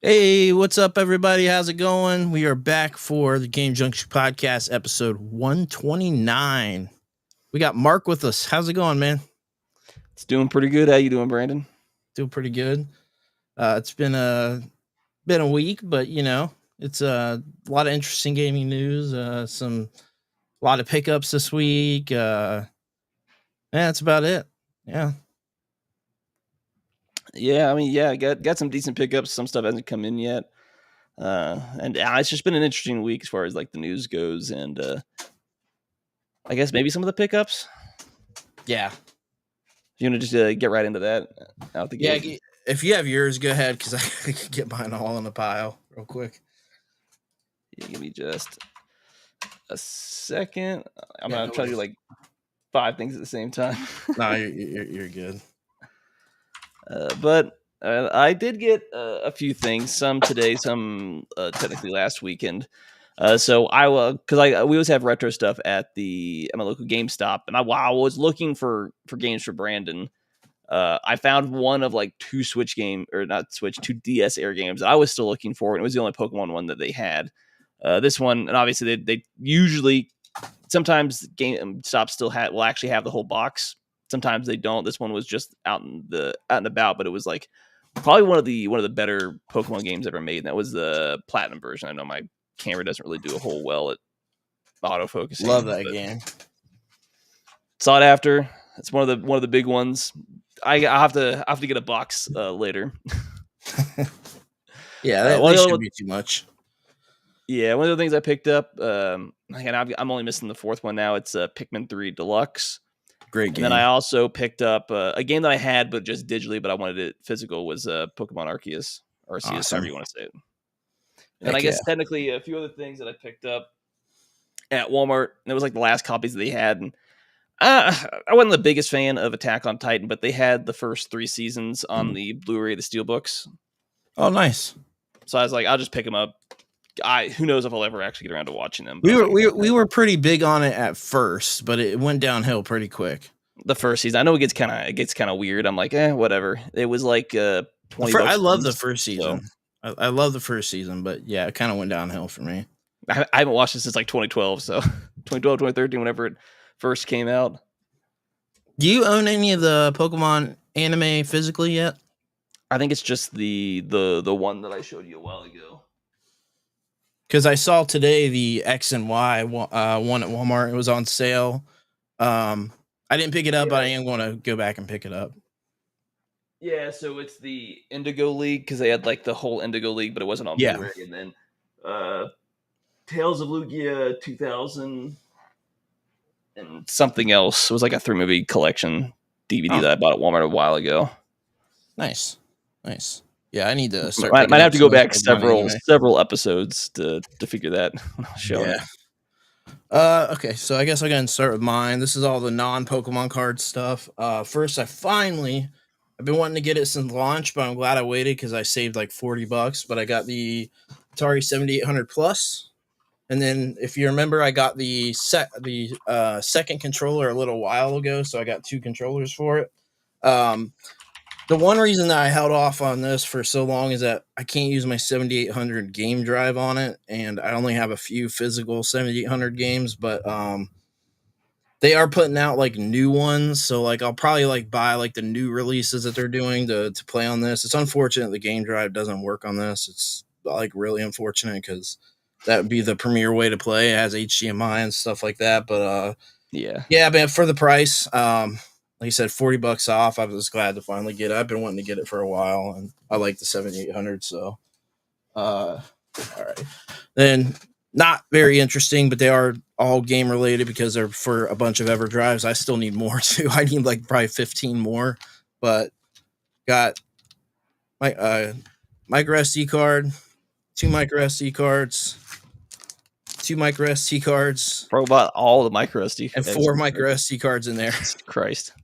Hey, what's up, everybody? How's it going? We are back for the Game Junction Podcast, episode 129. We got Mark with us. How's it going, man? It's doing pretty good. How you doing, Brandon? Doing pretty good. It's been a week, but it's a lot of interesting gaming news. A lot of pickups this week. That's about it. Yeah. Yeah, I got some decent pickups. Some stuff hasn't come in yet, and it's just been an interesting week as far as like the news goes, and I guess maybe some of the pickups. Yeah. You want to just get right into that out the gate? Yeah. If you have yours, go ahead because I can get mine all in a pile real quick. Yeah, give me just a second. I'm gonna try to do like 5 things at the same time. No, you're good. But I did get a few things. Some today, some technically last weekend. So I will, because we always have retro stuff at my local GameStop, and while I was looking for games for Brandon, I found one of like two DS Air games that I was still looking for, and it was the only Pokemon one that they had. This one, and obviously they usually sometimes GameStop still will actually have the whole box. Sometimes they don't. This one was just out and about, but it was like probably one of the better Pokemon games ever made. And that was the Platinum version. I know my camera doesn't really do a whole well at autofocusing. Love that game. Sought after. It's one of the big ones. I have to get a box later. Yeah, that shouldn't be too much. Yeah, one of the things I picked up, and I'm only missing the fourth one now. It's Pikmin 3 Deluxe. Great game. And then I also picked up a game that I had, but just digitally, but I wanted it physical, was Pokemon Arceus, however you want to say it. And I guess technically a few other things that I picked up at Walmart, and it was like the last copies that they had. And I wasn't the biggest fan of Attack on Titan, but they had the first 3 seasons on the Blu-ray, the Steelbooks. Oh, nice. So I was like, I'll just pick them up. Who knows if I'll ever actually get around to watching them. We were pretty big on it at first, but it went downhill pretty quick. The first season, I know it gets kind of weird. I'm like, whatever. It was like 20 bucks. I love the first season. So. I love the first season, but yeah, it kind of went downhill for me. I haven't watched it since like 2012, so 2012, 2013, whenever it first came out. Do you own any of the Pokemon anime physically yet? I think it's just the one that I showed you a while ago. Because I saw today the X and Y one at Walmart. It was on sale. I didn't pick it up, but I am going to go back and pick it up. Yeah, so it's the Indigo League, because they had like the whole Indigo League, but it wasn't on Blu-ray. And then Tales of Lugia 2000 and something else. It was like a 3-movie collection DVD that I bought at Walmart a while ago. Nice. Yeah, I need to start. Might have to go back several episodes to figure that show. Yeah. Okay, so I guess I'm gonna start with mine. This is all the non-Pokemon card stuff. First, I've been wanting to get it since launch, but I'm glad I waited because I saved like $40. But I got the Atari 7800 Plus, and then if you remember, I got the second controller a little while ago, so I got 2 controllers for it. The one reason that I held off on this for so long is that I can't use my 7800 game drive on it, and I only have a few physical 7800 games, but they are putting out like new ones, so like I'll probably like buy like the new releases that they're doing to play on this. It's unfortunate the game drive doesn't work on this. It's like really unfortunate because that would be the premier way to play. It has HDMI and stuff like that, but man, for the price, like you said, $40 off. I was glad to finally get it. I've been wanting to get it for a while, and I like the 7800. So, all right. Then, not very interesting, but they are all game related because they're for a bunch of EverDrives. I still need more too. I need like probably 15 more, but got my micro SD card, 2 micro SD cards, 2 micro SD cards. Probably about all the micro SD and 4 micro SD cards in there. Christ.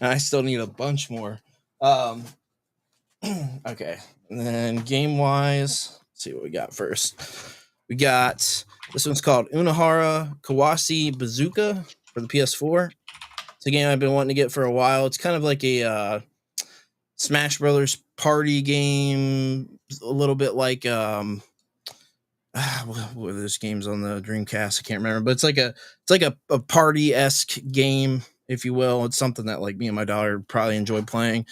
And I still need a bunch more. Okay. And then game-wise, let's see what we got first. We got, this one's called Unahara Kawasi Bazooka for the PS4. It's a game I've been wanting to get for a while. It's kind of like a Smash Brothers party game, a little bit like what are those games on the Dreamcast? I can't remember, but it's like a party-esque game, if you will. It's something that like me and my daughter probably enjoy playing.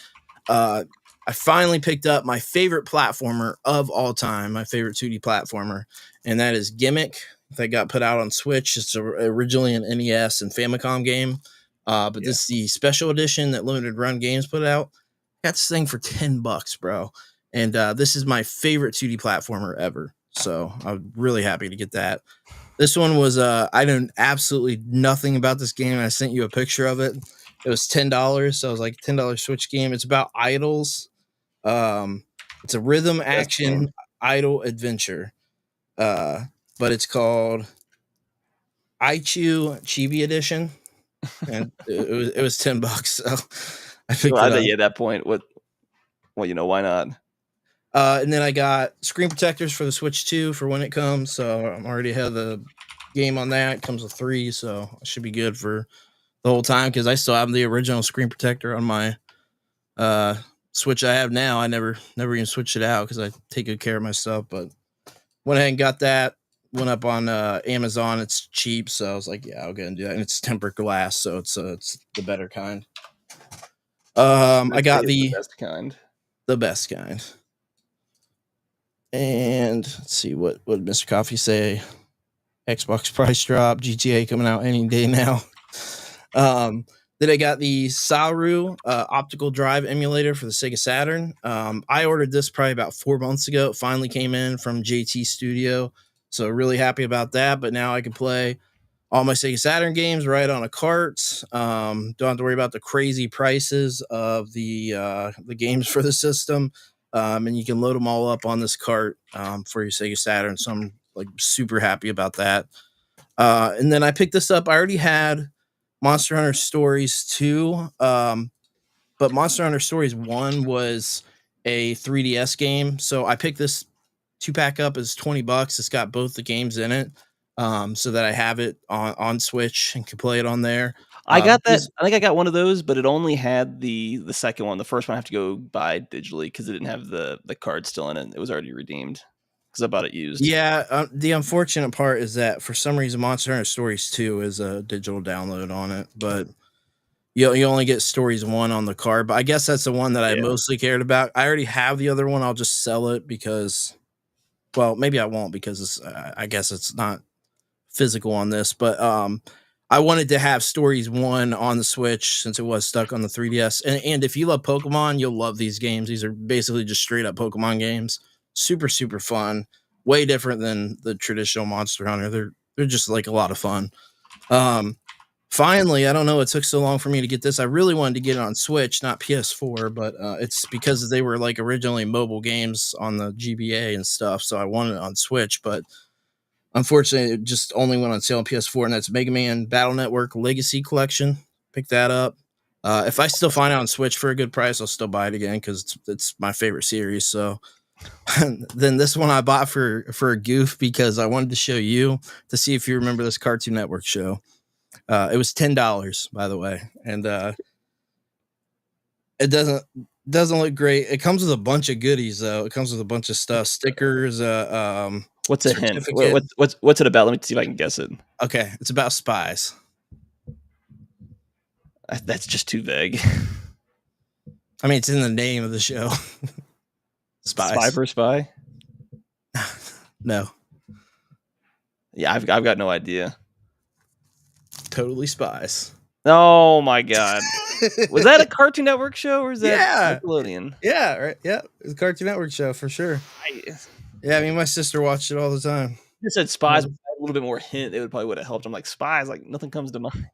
uh I finally picked up my favorite platformer of all time, my favorite 2D platformer, and that is Gimmick. That got put out on Switch. It's originally an NES and Famicom game, but this is the special edition that Limited Run Games put out. Got this thing for $10, bro, and this is my favorite 2D platformer ever. So I'm really happy to get that. This one was I know absolutely nothing about this game. I sent you a picture of it. It was $10, so it was like $10 Switch game. It's about idols. It's a rhythm action idol adventure. But it's called Aichu Chibi Edition, and it was $10. So I picked it up. At that point, well, why not? And then I got screen protectors for the Switch 2 for when it comes. So I'm already ahead of the game on that. It comes with 3, so I should be good for the whole time because I still have the original screen protector on my Switch I have now. I never even switched it out because I take good care of my stuff. But went ahead and got that. Went up on Amazon. It's cheap, so I was like, yeah, I'll go and do that. And it's tempered glass, so it's the better kind. I got the best kind. The best kind. And let's see what Mr. Coffee say. Xbox price drop, GTA coming out any day now. Then I got the Saru optical drive emulator for the Sega Saturn. I ordered this probably about 4 months ago. It finally came in from JT Studio, so really happy about that. But now I can play all my Sega Saturn games right on a cart. Don't have to worry about the crazy prices of the games for the system. And you can load them all up on this cart for your Sega Saturn. So I'm like super happy about that. And then I picked this up. I already had Monster Hunter Stories 2, but Monster Hunter Stories 1 was a 3DS game. So I picked this 2-pack up as $20. It's got both the games in it, so that I have it on Switch and can play it on there. I got that. I think I got one of those, but it only had the second one. The first one I have to go buy digitally because it didn't have the card still in it. It was already redeemed because I bought it used. Yeah, the unfortunate part is that for some reason Monster Hunter Stories 2 is a digital download on it, but you only get Stories 1 on the card. But I guess that's the one that I mostly cared about. I already have the other one. I'll just sell it because, well, maybe I won't because I guess it's not physical on this, but I wanted to have Stories 1 on the Switch since it was stuck on the 3DS. And if you love Pokemon, you'll love these games. These are basically just straight up Pokemon games. Super, super fun. Way different than the traditional Monster Hunter. They're just like a lot of fun. Finally, I don't know, it took so long for me to get this. I really wanted to get it on Switch, not PS4, but it's because they were like originally mobile games on the GBA and stuff. So I wanted it on Switch, but unfortunately, it just only went on sale on PS4, and that's Mega Man Battle Network Legacy Collection. Pick that up. If I still find it on Switch for a good price, I'll still buy it again because it's my favorite series. So then this one I bought for a goof because I wanted to show you to see if you remember this Cartoon Network show. It was $10, by the way, and it doesn't look great. It comes with a bunch of goodies, though. It comes with a bunch of stuff, stickers. What's a hint? What's it about? Let me see if I can guess it. Okay, it's about spies. That's just too vague. I mean, it's in the name of the show. Spies. Spy for spy? No. Yeah, I've got no idea. Totally Spies. Oh my god. Was that a Cartoon Network show or is that Nickelodeon? Yeah, right. Yeah, it's a Cartoon Network show for sure. Yeah, I mean, my sister watched it all the time. You said spies with a little bit more hint. It would have helped. I'm like, spies, like nothing comes to mind.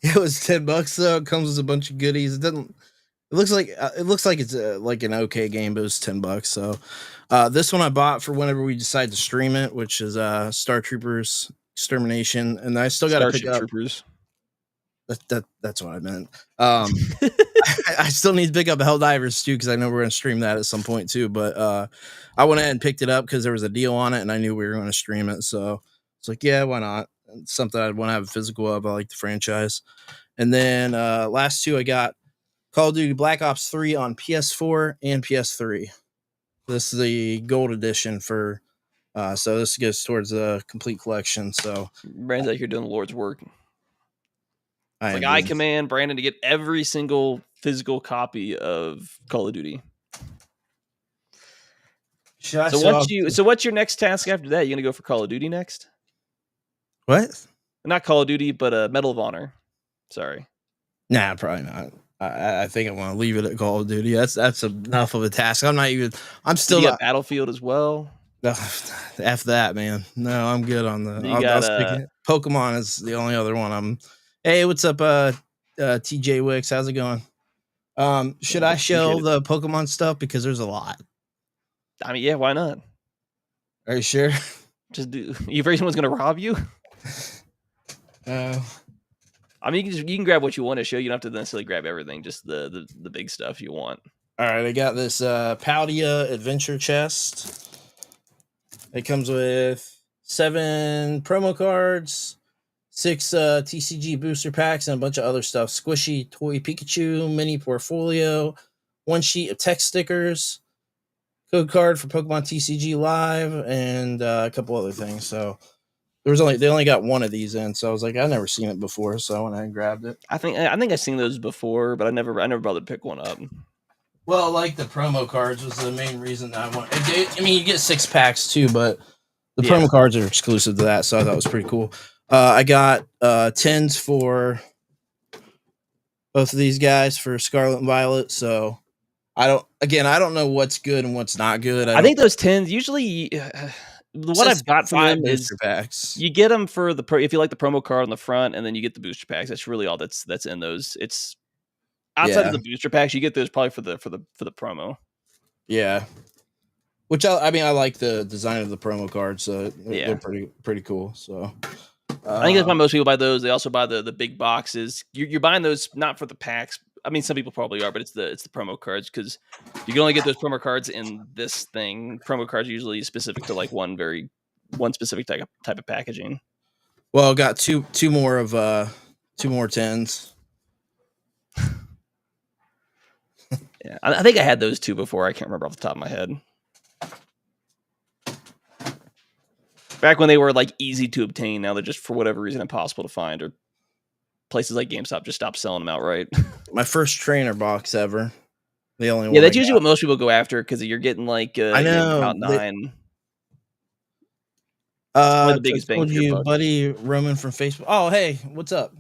It was $10 though. It comes with a bunch of goodies. It looks like it's like an okay game, but it was $10. So this one I bought for whenever we decide to stream it, which is Star Troopers Extermination, and I still got to pick up Troopers. That's what I meant. I still need to pick up Helldivers too because I know we're going to stream that at some point too. But I went ahead and picked it up because there was a deal on it, and I knew we were going to stream it. So it's like, yeah, why not? It's something I'd want to have a physical of. I like the franchise. And then last two I got Call of Duty Black Ops 3 on PS4 and PS3. This is the gold edition for. So this goes towards the complete collection. So Brandon's like you're doing the Lord's work. I It's am like I doing- command Brandon to get every single physical copy of Call of Duty. So what's your next task after that? You gonna go for Call of Duty next? What? Not Call of Duty, but Medal of Honor. Sorry. Nah, probably not. I think I want to leave it at Call of Duty. That's enough of a task. I'm still you got Battlefield as well. F that, man. No, I'm good on the. I'll stick it. Pokemon is the only other one. Hey, what's up, TJ Wicks? How's it going? Should I show the Pokemon stuff because there's a lot? I mean, yeah, why not? Are you sure? Just do. You afraid someone's gonna rob you? I mean, you can grab what you want to show. You don't have to necessarily grab everything. Just the big stuff you want. All right, I got this Paldea Adventure Chest. It comes with 7 promo cards, 6 TCG booster packs, and a bunch of other stuff. Squishy toy Pikachu, mini portfolio, 1 sheet of text stickers, code card for Pokemon TCG Live, and a couple other things. So they only got 1 of these in. So I was like, I've never seen it before, so I went ahead and grabbed it. I think I've seen those before, but I never bothered to pick one up. Well, like the promo cards was the main reason that I want. I mean, you get 6 packs too, but the promo cards are exclusive to that, so I thought it was pretty cool. I got 10s for both of these guys for Scarlet and Violet. So I don't know what's good and what's not good. I think those 10s usually. What I've got from them is packs. You get them for if you like the promo card on the front, and then you get the booster packs. That's really all that's in those. It's outside of the booster packs, you get those probably for the promo. Yeah, which I like the design of the promo cards. So they're pretty cool. So I think that's why most people buy those. They also buy the big boxes. You're buying those not for the packs. I mean, some people probably are, but it's the promo cards because you can only get those promo cards in this thing. Promo cards are usually specific to like one specific type of packaging. Well, got two more 10s. Yeah, I think I had those 2 before. I can't remember off the top of my head. Back when they were like easy to obtain, now they're just for whatever reason impossible to find, or places like GameStop just stopped selling them outright. My first trainer box ever. The only one. Yeah, that's usually what most people go after because you're getting like I know about 9. The biggest bang for your buck. Buddy Roman from Facebook. Oh, hey, what's up?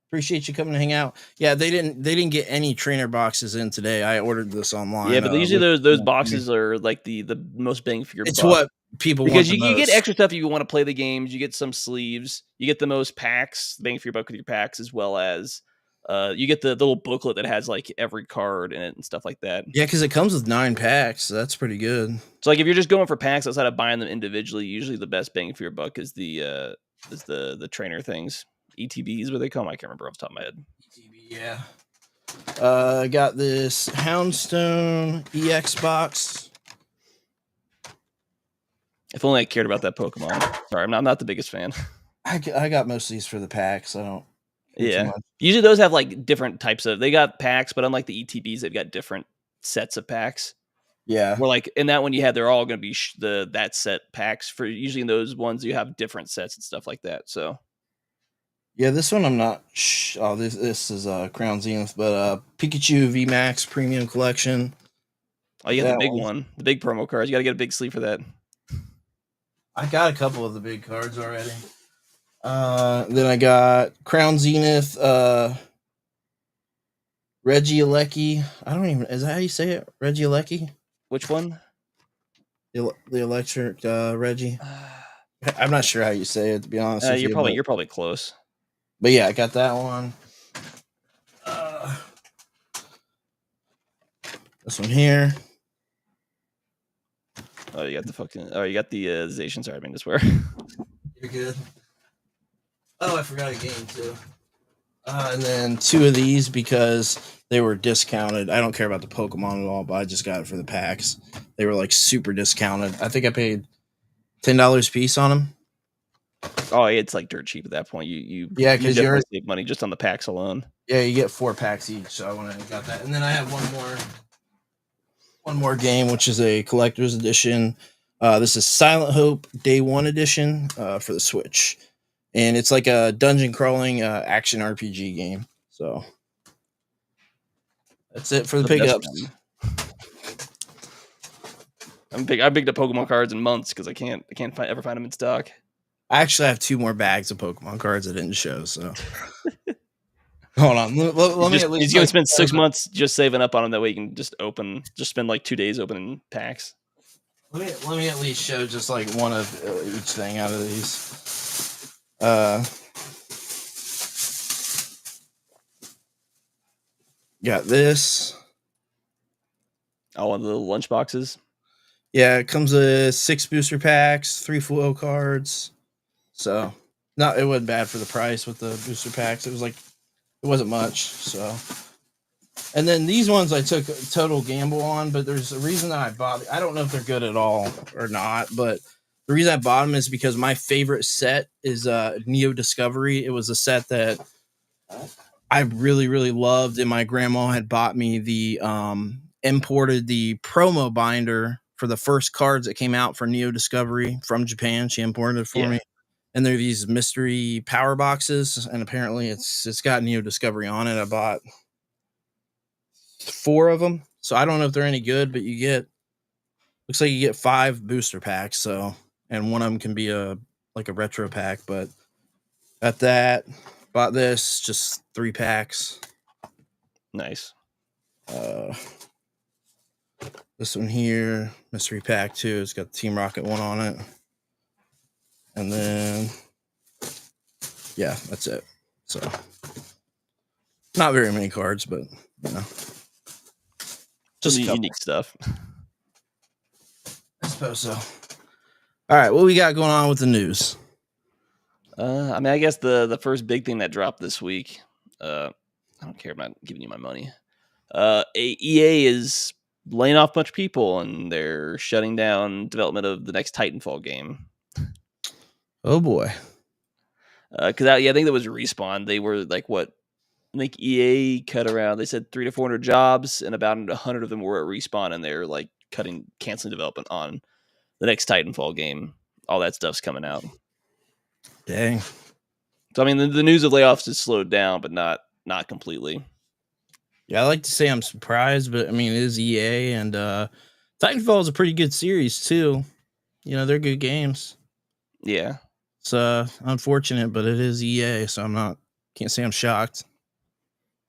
Appreciate you coming to hang out. Yeah, they didn't get any trainer boxes in today. I ordered this online. Yeah, but usually those boxes are like the most bang for your buck. It's what people because want you get extra stuff if you want to play the games. You get some sleeves. You get the most packs, bang for your buck with your packs, as well as you get the little booklet that has like every card in it and stuff like that. Yeah, because it comes with 9 packs. So that's pretty good. So like if you're just going for packs outside of buying them individually, usually the best bang for your buck is the trainer things. ETBs, what they call them? I can't remember off the top of my head. ETB, yeah. I got this Houndstone EX box. If only I cared about that Pokemon. Sorry, I'm not the biggest fan. I got most of these for the packs. I don't. Yeah. Usually those have like different types of. They got packs, but unlike the ETBs, they've got different sets of packs. Yeah. Where like in that one you had, they're all going to be that set packs. For usually in those ones you have different sets and stuff like that. So. Yeah, this one I'm not. Oh, this is Crown Zenith, but Pikachu VMAX Premium Collection. Oh, you got the big one, the big promo cards. You got to get a big sleeve for that. I got a couple of the big cards already. Then I got Crown Zenith, Regieleki. I don't even. Is that how you say it? Regieleki? Which one? The electric Reggie. I'm not sure how you say it, to be honest. You're probably close. But yeah, I got that one. This one here. Oh, you got the Zation. Sorry, I mean to swear. You're good. Oh, I forgot a game too. And then 2 of these because they were discounted. I don't care about the Pokemon at all, but I just got it for the packs. They were like super discounted. I think I paid $10 a piece on them. Oh, it's like dirt cheap at that point. You because definitely save money just on the packs alone. Yeah, you get 4 packs each. So I went and got that, and then I have one more game, which is a collector's edition. This is Silent Hope Day 1 edition for the Switch, and it's like a dungeon crawling action RPG game. So that's it for the pickups. I picked up Pokemon cards in months because I can't ever find them in stock. I actually have 2 more bags of Pokemon cards I didn't show. So hold on, let me at least. He's gonna spend 6 months just saving up on them. That way you can just spend like 2 days opening packs. Let me at least show just like one of each thing out of these. Got this. Oh, one of the lunch boxes. Yeah, it comes with 6 booster packs, 3 foil cards. So, it wasn't bad for the price with the booster packs. It wasn't much. So, and then these ones I took a total gamble on, but there's a reason that I bought. I don't know if they're good at all or not, but the reason I bought them is because my favorite set is Neo Discovery. It was a set that I really, really loved, and my grandma had bought me the imported the promo binder for the first cards that came out for Neo Discovery from Japan. She imported it for me. And they're these mystery power boxes, and apparently it's got Neo Discovery on it. I bought 4 of them, so I don't know if they're any good, but looks like you get 5 booster packs. So, and one of them can be a retro pack. But at that, bought this just 3 packs. Nice. This one here, mystery pack 2. It's got the Team Rocket one on it. And then, yeah, that's it. So, not very many cards, but, just unique stuff. I suppose so. All right, what we got going on with the news? I guess the first big thing that dropped this week, I don't care about giving you my money. EA is laying off a bunch of people, and they're shutting down development of the next Titanfall game. Oh boy. Because I think that was Respawn. They were like, what? I think EA cut around. They said 300 to 400 jobs, and about 100 of them were at Respawn, and they're like canceling development on the next Titanfall game. All that stuff's coming out. Dang. So I mean, the news of layoffs has slowed down, but not completely. Yeah, I like to say I'm surprised, but I mean, it is EA, and Titanfall is a pretty good series too. They're good games. Yeah. It's unfortunate, but it is EA, so can't say I'm shocked.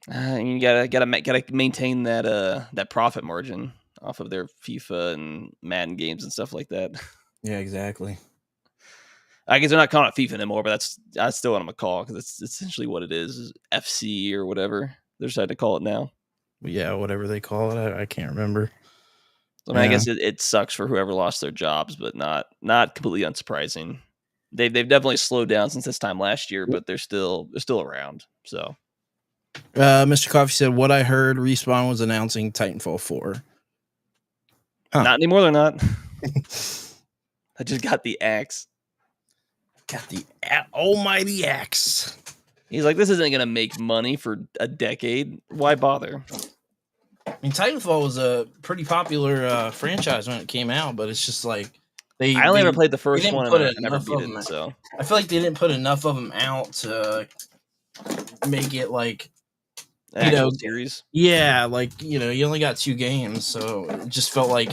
You gotta maintain that profit margin off of their FIFA and Madden games and stuff like that. Yeah, exactly. I guess they're not calling it FIFA anymore, but that's still what I'm gonna call, because it's essentially what it is FC or whatever they're deciding to call it now. Yeah, whatever they call it, I can't remember. I mean, I guess it sucks for whoever lost their jobs, but not completely unsurprising. They've definitely slowed down since this time last year, but they're still around. So, Mr. Coffee said, "What I heard, Respawn was announcing Titanfall 4." Huh. Not anymore. They're not. I just got the axe. Got the almighty axe. He's like, this isn't going to make money for a decade. Why bother? I mean, Titanfall was a pretty popular franchise when it came out, but it's just like I only ever played the first one and I never beat it. So I feel like they didn't put enough of them out to make it like series. Yeah, like you only got 2 games, so it just felt like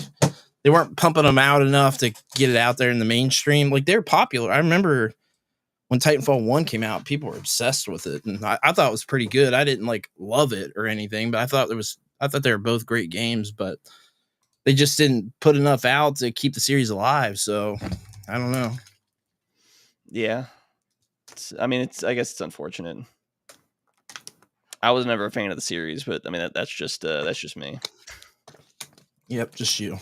they weren't pumping them out enough to get it out there in the mainstream. Like, they're popular. I remember when Titanfall 1 came out, people were obsessed with it, and I thought it was pretty good. I didn't like love it or anything, but I thought they were both great games, but they just didn't put enough out to keep the series alive. So I don't know. Yeah, I guess it's unfortunate. I was never a fan of the series, but I mean that's just me. Yep, just you.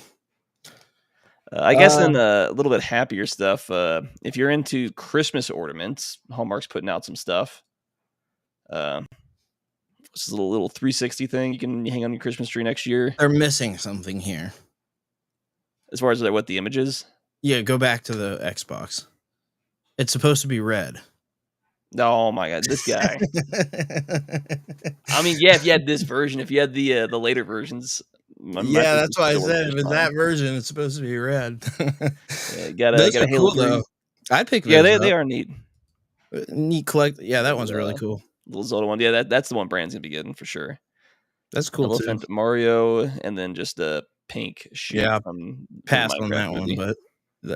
I guess in a little bit happier stuff, if you're into Christmas ornaments, Hallmark's putting out some stuff. This is a little 360 thing you can hang on your Christmas tree next year. They're missing something here. As far as what the image is? Yeah, go back to the Xbox. It's supposed to be red. Oh my god, this guy. I mean, yeah, if you had this version, if you had the later versions, my Yeah, thinking that's why I still works said just with fine. that version, it's supposed to be red. Yeah, got Those a are Halo cool 3. though. I pick Yeah, those they up. are neat. Neat collect. Yeah, that one's really Little, cool. little Zelda one. Yeah, that's the one Brand's gonna be getting for sure. That's cool too. Elephant Mario, and then just a pink shoot Yeah, from the pass on Minecraft that one, movie. but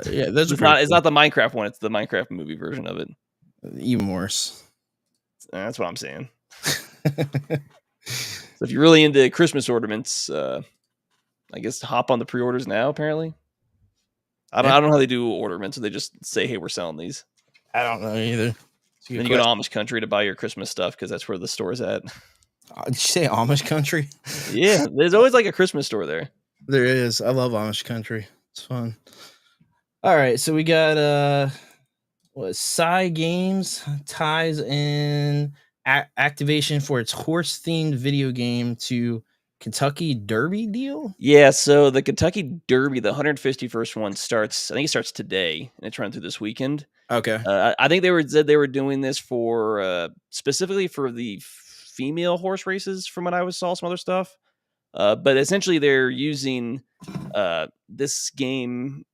yeah, those are It's pretty not. It's cool. not the Minecraft one. It's the Minecraft movie version of it. Even worse. That's what I'm saying. So if you're really into Christmas ornaments, I guess hop on the pre-orders now. Apparently, I don't know how they do ornaments. So they just say, "Hey, we're selling these." I don't know either. Then you go to Amish country to buy your Christmas stuff because that's where the store's at. Did you say Amish country? Yeah, there's always like a Christmas store there. There is. I love Amish country. It's fun. All right, so we got Psy Games ties in activation for its horse-themed video game to Kentucky Derby deal. Yeah, so the Kentucky Derby, the 151st one starts. I think it starts today, and it's running through this weekend. Okay. I think they were doing this for specifically for the female horse races, from what I saw some other stuff. But essentially, they're using this game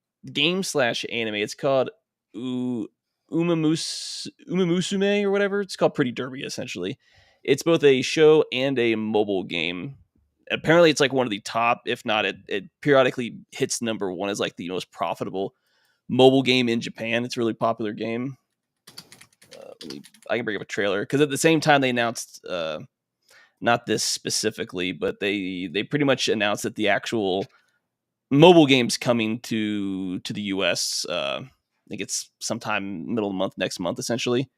slash anime. It's called Umamusume or whatever. It's called Pretty Derby. Essentially, it's both a show and a mobile game. Apparently, it's like one of the top, if not, it periodically hits number one as like the most profitable mobile game in Japan. It's a really popular game. I can bring up a trailer because at the same time they announced, not this specifically, but they pretty much announced that the actual mobile game's coming to the US. I think it's sometime middle of the month, next month, essentially.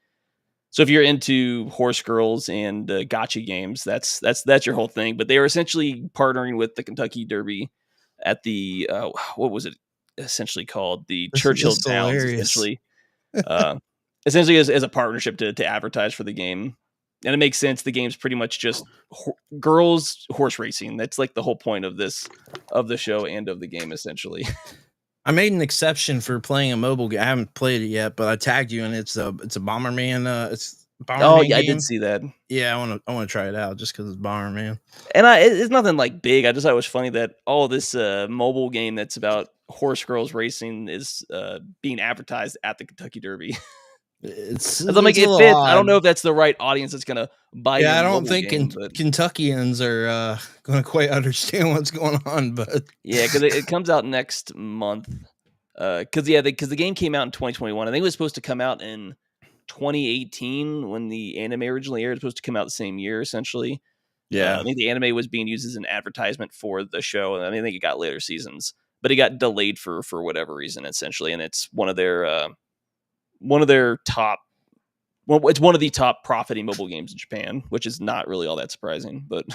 So if you're into horse girls and gotcha games, that's your whole thing. But they are essentially partnering with the Kentucky Derby at the what was it essentially called, the Churchill Downs, essentially. Essentially as a partnership to advertise for the game. And it makes sense. The game's pretty much just girls horse racing. That's like the whole point of the show and of the game, essentially. I made an exception for playing a mobile game. I haven't played it yet, but I tagged you, and it's a Bomberman. It's Bomberman yeah, game. I did see that. Yeah, I want to try it out just because it's Bomberman. And it's nothing like big. I just thought it was funny that this mobile game that's about horse girls racing is being advertised at the Kentucky Derby. It's like it fits. I don't know if that's the right audience that's gonna buy. Yeah, I don't think Kentuckians are going to quite understand what's going on. But yeah, because it comes out next month. Because the game came out in 2021. I think it was supposed to come out in 2018 when the anime originally aired. It was supposed to come out the same year, essentially. Yeah, I think the anime was being used as an advertisement for the show, and I think it got later seasons, but it got delayed for whatever reason, essentially. And it's one of their top. Well, it's one of the top profiting mobile games in Japan, which is not really all that surprising. But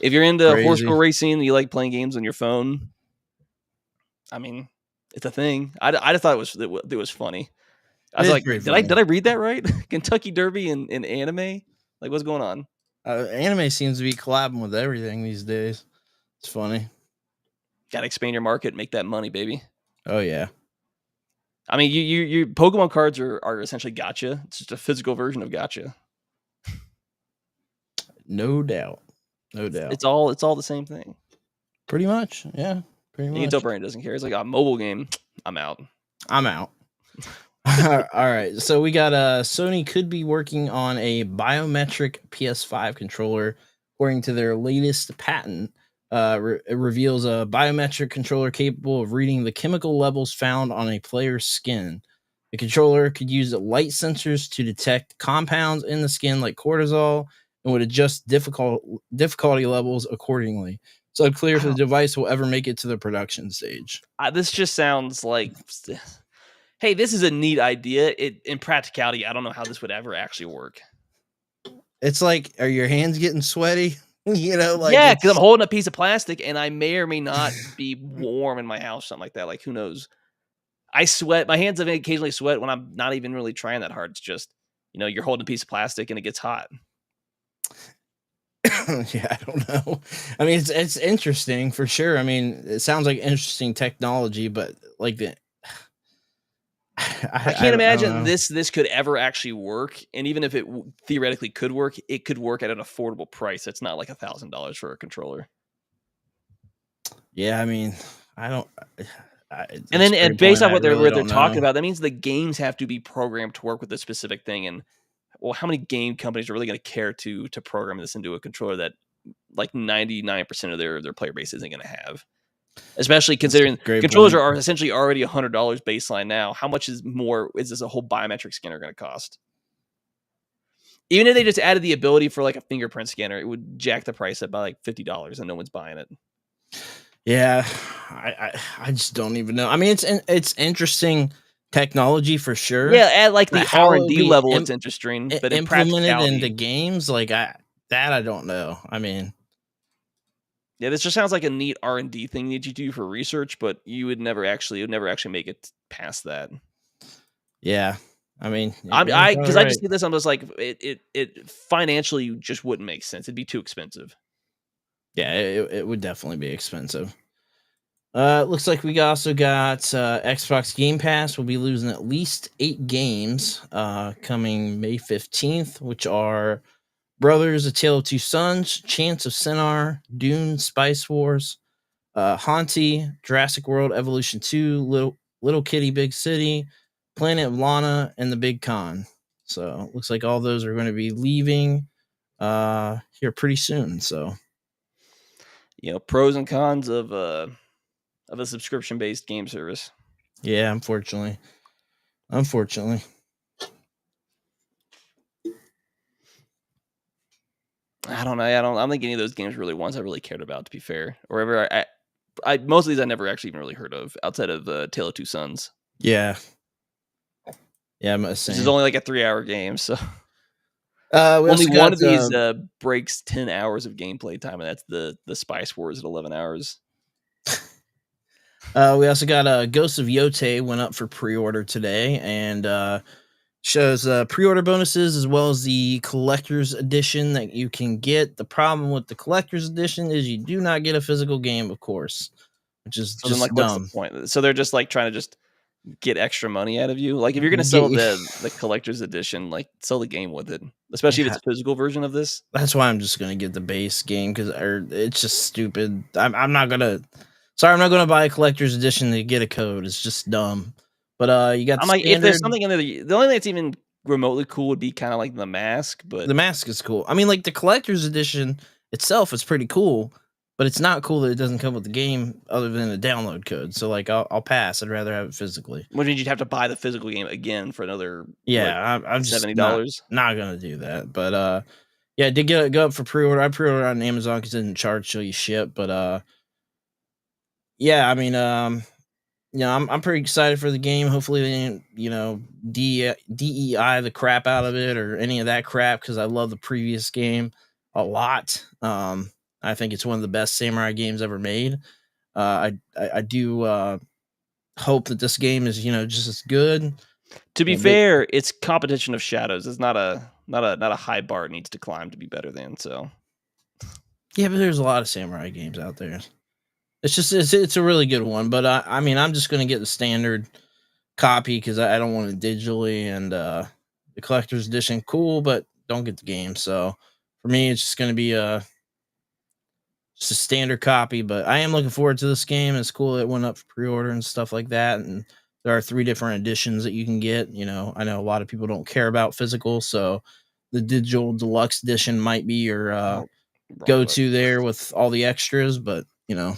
if you're into horse girl racing and you like playing games on your phone, I mean, it's a thing. I just thought it was funny. I was like, did I read that right? Kentucky Derby and anime? Like, what's going on? Anime seems to be collabing with everything these days. It's funny. Got to expand your market, make that money, baby. Oh yeah. I mean, you Pokemon cards are essentially gotcha. It's just a physical version of gotcha. No doubt. It's all the same thing. Pretty much, yeah. Pretty much. Until Brand doesn't care. It's like a mobile game. I'm out. All right. So we got Sony could be working on a biometric PS5 controller, according to their latest patent. It reveals a biometric controller capable of reading the chemical levels found on a player's skin. The controller could use light sensors to detect compounds in the skin like cortisol and would adjust difficulty levels accordingly. So unclear if the device will ever make it to the production stage. This just sounds like, hey, this is a neat idea. In practicality, I don't know how this would ever actually work. It's like, are your hands getting sweaty? Yeah, because I'm holding a piece of plastic and I may or may not be warm in my house, something like that. Like, who knows? I sweat. My hands occasionally sweat when I'm not even really trying that hard. It's just, you're holding a piece of plastic and it gets hot. Yeah, I don't know. I mean, it's interesting for sure. I mean, it sounds like interesting technology, but like I can't I don't imagine know. this could ever actually work. And even if it theoretically could work, it could work at an affordable price. It's not like $1,000 for a controller. Yeah, I mean, I don't. And That's then, a and great based point. on I what really they're don't talking know. about, that means the games have to be programmed to work with this specific thing. And well, how many game companies are really going to care to program this into a controller that like 99% of their player base isn't going to have? Especially That's a considering great controllers point. are essentially already $100 baseline now. How much is this a whole biometric scanner going to cost? Even if they just added the ability for like a fingerprint scanner, it would jack the price up by like $50, and no one's buying it. Yeah, I just don't even know. I mean, it's interesting technology for sure. Yeah, at like But the how R it and would D be level, it's interesting, but in implemented into practicality, games, like I don't know. I mean, yeah, this just sounds like a neat R and D thing that you do for research, but it would never actually make it past that. yeah. I mean, you're I probably because I right. just see this, I'm just like it financially just wouldn't make sense. It'd be too expensive. Yeah, it would definitely be expensive. Looks like we also got Xbox Game Pass. We'll be losing at least 8 games coming May 15th, which are Brothers: A Tale of Two Sons, Chance of Sinar, Dune: Spice Wars, Haunty, Jurassic World Evolution 2, Little Kitty Big City, Planet of Lana, and The Big Con. So looks like all those are going to be leaving here pretty soon. So Pros and cons of a subscription based game service. yeah, unfortunately. I don't know. I don't think any of those games really ones I really cared about, to be fair. Or ever, most of these I never actually even really heard of outside of Tale of Two Sons. Yeah. Yeah, I'm Which is saying. only like a 3-hour game, so We only also one got of these breaks 10 hours of gameplay time, and that's the Spice Wars at 11 hours. we also got Ghost of Yotei went up for pre-order today, and shows pre-order bonuses as well as the collector's edition that you can get. The problem with the collector's edition is you do not get a physical game, of course, which is So then, just like, what's the dumb. point? So they're just like trying to just get extra money out of you. Like, if you're gonna Get sell you. the collector's edition, like sell the game with it, especially if Yeah, it's a physical version of this. that's why I'm just gonna get the base game because it's just stupid. I'm not gonna. Sorry, I'm not gonna buy a collector's edition to get a code. It's just dumb. But you got I'm the like, if there's standard. something in there, the only thing that's even remotely cool would be kind of like the mask, but The mask is cool. I mean, like the collector's edition itself is pretty cool, but it's not cool that it doesn't come with the game other than a download code. So like, I'll pass. I'd rather have it physically. which means you'd have to buy the physical game again for another like Yeah, I'm just not $70. not gonna do that. But yeah, I did go up for pre-order. I pre-ordered on Amazon because it didn't charge till you ship. But yeah, I mean, I'm pretty excited for the game. Hopefully, they didn't, DEI the crap out of it or any of that crap because I love the previous game a lot. I think it's one of the best samurai games ever made. I do hope that this game is just as good. To be Yeah, they, fair, it's competition of shadows. It's not a high bar it needs to climb to be better than. So yeah, but there's a lot of samurai games out there. It's a really good one. But I mean, I'm just gonna get the standard copy because I don't want it digitally, and the collector's edition cool, but don't get the game. So for me, it's just gonna be just a standard copy. But I am looking forward to this game. It's cool it went up for pre-order and stuff like that, and there are 3 different editions that you can get. I know a lot of people don't care about physical, so the digital deluxe edition might be your wrong go button. to there with all the extras. But Yeah.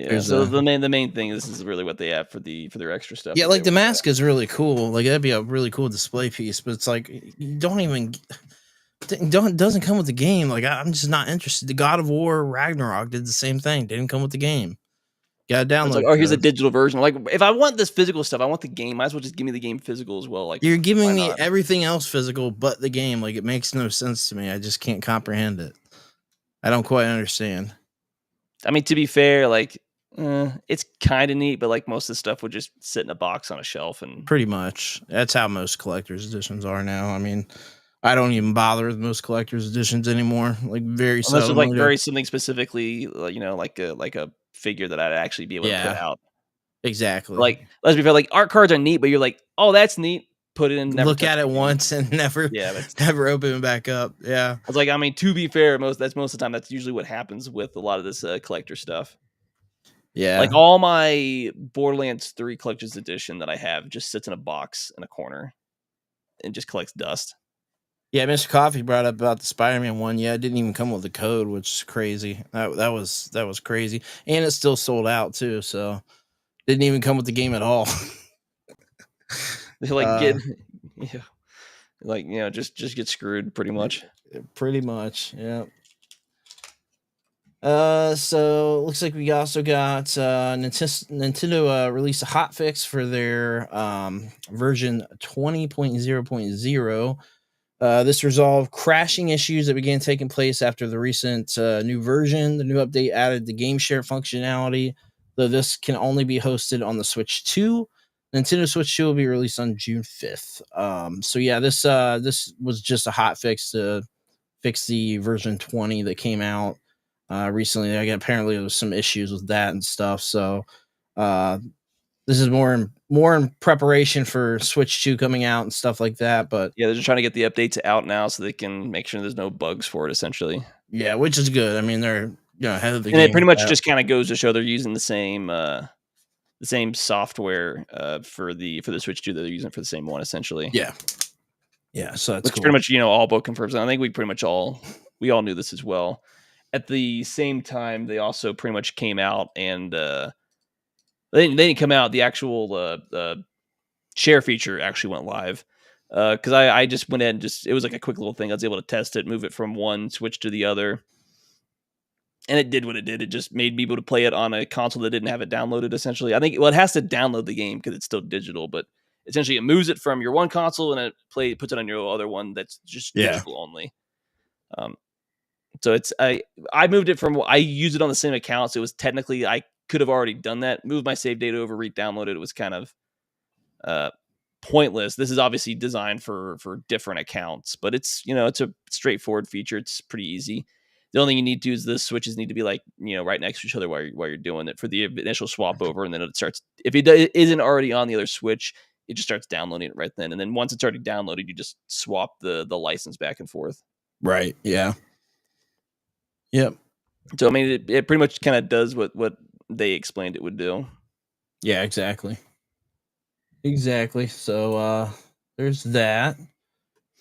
there's So a the main thing, this is really what they have for their extra stuff. yeah, That they like the would mask is really cool. Like that'd be a really cool display piece. But it's like you don't even doesn't come with the game. Like I'm just not interested. The God of War Ragnarok did the same thing. Didn't come with the game. Got a It's like, download oh, here's a code. digital version. Like, if I want this physical stuff, I want the game. Might as well just give me the game physical as well. Like, You're why giving me not? everything else physical but the game. Like it makes no sense to me. I just can't comprehend it. I don't quite understand. I mean, to be fair, like, it's kind of neat, but like most of the stuff would just sit in a box on a shelf and Pretty much. That's how most collector's editions are now. I mean, I don't even bother with most collector's editions anymore. Like very unless it's like seldomly. very something specifically, like a figure that I'd actually be able to put Yeah. out. Exactly. Like, let's be fair, like art cards are neat, but you're like, oh, that's neat. Put it in. Never Look touch at the it game. once and never Yeah, that's. never open it back up. Yeah. I was like, I mean, to be fair, most of the time, that's usually what happens with a lot of this collector stuff. Like Yeah. all my Borderlands 3 Collector's Edition that I have just sits in a box in a corner and just collects dust. Yeah, Mr. Coffee brought up about the Spider-Man one. Yeah, it didn't even come with the code, which is crazy. That was crazy. And it's still sold out too, so didn't even come with the game at all. They like get yeah. Like, just get screwed pretty much. Pretty much, yeah. So looks like we also got Nintendo released a hotfix for their version 20.0.0. This resolved crashing issues that began taking place after the recent new version. The new update added the game share functionality, though this can only be hosted on the Switch 2. Nintendo Switch 2 will be released on June 5th. So yeah, this was just a hot fix to fix the version 20 that came out recently. Apparently there was some issues with that and stuff. So this is more in preparation for Switch 2 coming out and stuff like that. But Yeah, they're just trying to get the updates out now so they can make sure there's no bugs for it, essentially. yeah, which is good. I mean, they're ahead of the And game. it pretty much just kind of goes to show they're using the same software for the Switch 2 that they're using for the same one, essentially. Yeah. Yeah, so that's Which cool. pretty much, all book confirms. I think we all knew this as well. At the same time, they also pretty much came out and they didn't come out. The actual share feature actually went live because I just went ahead and it was like a quick little thing. I was able to test it, move it from one Switch to the other, and it did what it did. It just made me able to play it on a console that didn't have it downloaded. Essentially, I think it has to download the game because it's still digital, but essentially it moves it from your one console and it puts it on your other one that's just digital only. So I moved it from, I used it on the same account, so it was technically, I could have already done that, moved my save data over, re-downloaded. It was kind of pointless. This is obviously designed for different accounts, but it's it's a straightforward feature. It's pretty easy. The only thing you need to do is the switches need to be like right next to each other while you're doing it for the initial swap over, and then it starts. If it isn't already on the other switch, it just starts downloading it right then. And then once it's already downloaded, you just swap the license back and forth. Right. Yeah. Yep. So I mean, it pretty much kind of does what they explained it would do. Yeah. Exactly. Exactly. So there's that.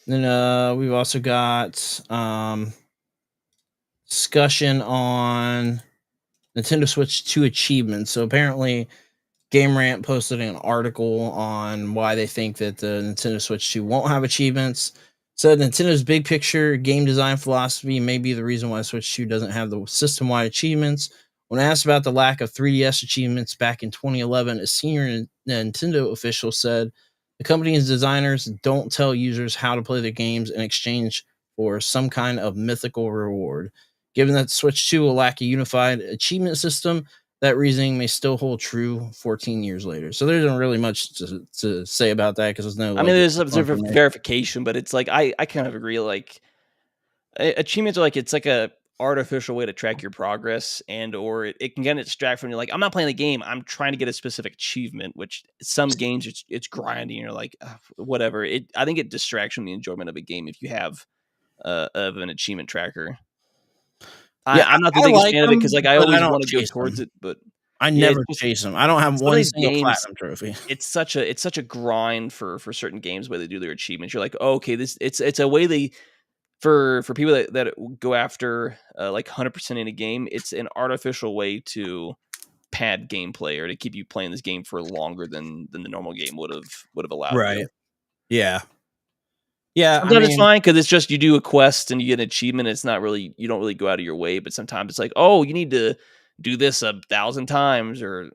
Then we've also got discussion on Nintendo Switch 2 achievements. So apparently Game Rant posted an article on why they think that the Nintendo Switch 2 won't have achievements. Said Nintendo's big picture game design philosophy may be the reason why Switch 2 doesn't have the system-wide achievements. When asked about the lack of 3DS achievements back in 2011, a senior Nintendo official said the company's designers don't tell users how to play their games in exchange for some kind of mythical reward. Given that Switch 2 will lack a unified achievement system, that reasoning may still hold true 14 years later. So there isn't really much to say about that because there's no. I mean, there's some sort of verification, but it's like I kind of agree. Like achievements are like it's like a artificial way to track your progress, and or it can get distract from you. Like I'm not playing the game; I'm trying to get a specific achievement. Which some games it's grinding. You're like whatever. I think it distracts from the enjoyment of a game if you have of an achievement tracker. Yeah, I'm not the biggest fan of it because like I always want to go towards it, but I never chase them. I don't have one single platinum trophy. It's such a grind for certain games where they do their achievements. You're like, oh, okay, it's a way they for people that go after like 100% in a game. It's an artificial way to pad gameplay or to keep you playing this game for longer than the normal game would have allowed. Right. You. Yeah. Yeah, sometimes it's fine because it's just you do a quest and you get an achievement. It's not really you don't really go out of your way, but sometimes it's like, oh, you need to do this 1,000 times or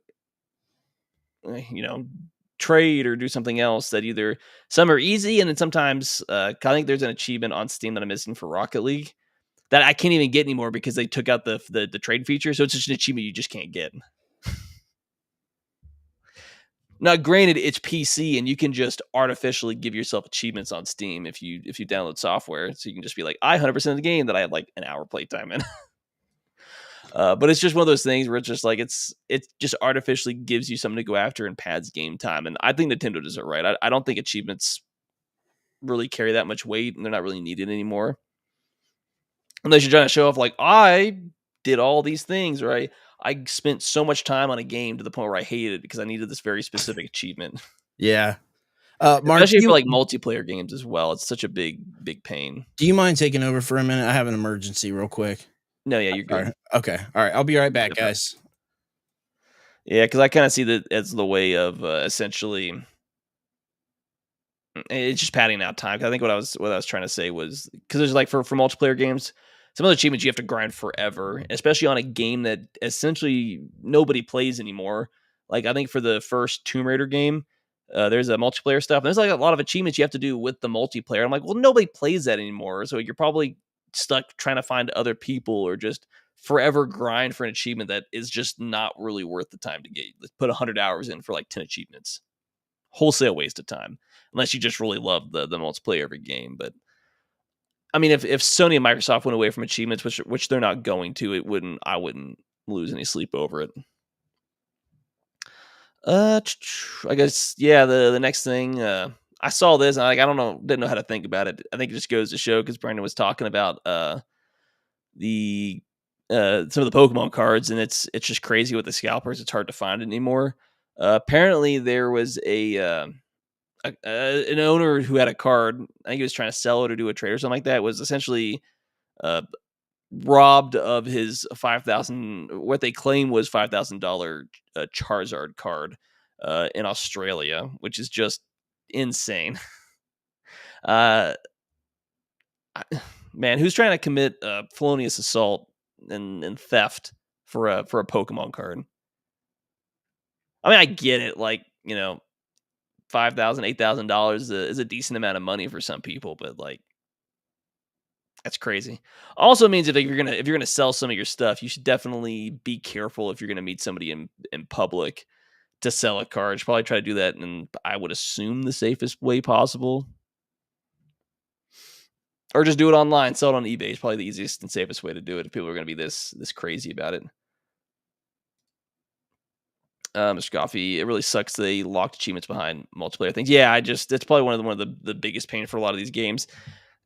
trade or do something else that either some are easy and then sometimes I think there's an achievement on Steam that I'm missing for Rocket League that I can't even get anymore because they took out the trade feature. So it's just an achievement you just can't get. Now, granted, it's PC, and you can just artificially give yourself achievements on Steam if you download software. So you can just be like, I 100% of the game that I had like an hour playtime in. But it's just one of those things where it's just like it just artificially gives you something to go after and pads game time. And I think Nintendo does it right. I don't think achievements really carry that much weight, and they're not really needed anymore. Unless you're trying to show off, like, I did all these things, right? I spent so much time on a game to the point where I hated it because I needed this very specific achievement. Yeah. Mark, Especially for like multiplayer games as well. It's such a big pain. do you mind taking over for a minute? I have an emergency real quick. No, yeah, you're All good. right. Okay. All right. I'll be right back, guys. Yeah, because I kind of see that as the way of essentially it's just padding out time. 'Cause I think what I was trying to say was because there's like for multiplayer games, some of the achievements you have to grind forever, especially on a game that essentially nobody plays anymore. Like I think for the first Tomb Raider game, there's a multiplayer stuff. And there's like a lot of achievements you have to do with the multiplayer. I'm like, well, nobody plays that anymore, so you're probably stuck trying to find other people or just forever grind for an achievement that is just not really worth the time to get. Let's put 100 hours in for like 10 achievements. Wholesale waste of time, unless you just really love the multiplayer of a game. But I mean, if Sony and Microsoft went away from achievements, which they're not going to, I wouldn't lose any sleep over it. I guess yeah. The next thing I saw this, and I didn't know how to think about it. I think it just goes to show because Brandon was talking about the some of the Pokemon cards, and it's just crazy with the scalpers. It's hard to find anymore. Apparently, there was an owner who had a card. I think he was trying to sell it or do a trade or something like that. Was essentially uh, robbed of his 5,000. What they claim was $5,000 Charizard card in Australia, which is just insane. uh, Man, who's trying to commit felonious assault and theft for a Pokemon card? I mean, I get it. Like, $5,000, $8,000 is a decent amount of money for some people, but like that's crazy. Also means if you're gonna sell some of your stuff, you should definitely be careful if you're gonna meet somebody in public to sell a card. You should probably try to do that in, I would assume, the safest way possible, or just do it online. Sell it on eBay is probably the easiest and safest way to do it if people are gonna be this crazy about it. Mr. Coffee, it really sucks they locked achievements behind multiplayer things. Yeah, that's probably one of the biggest pain for a lot of these games.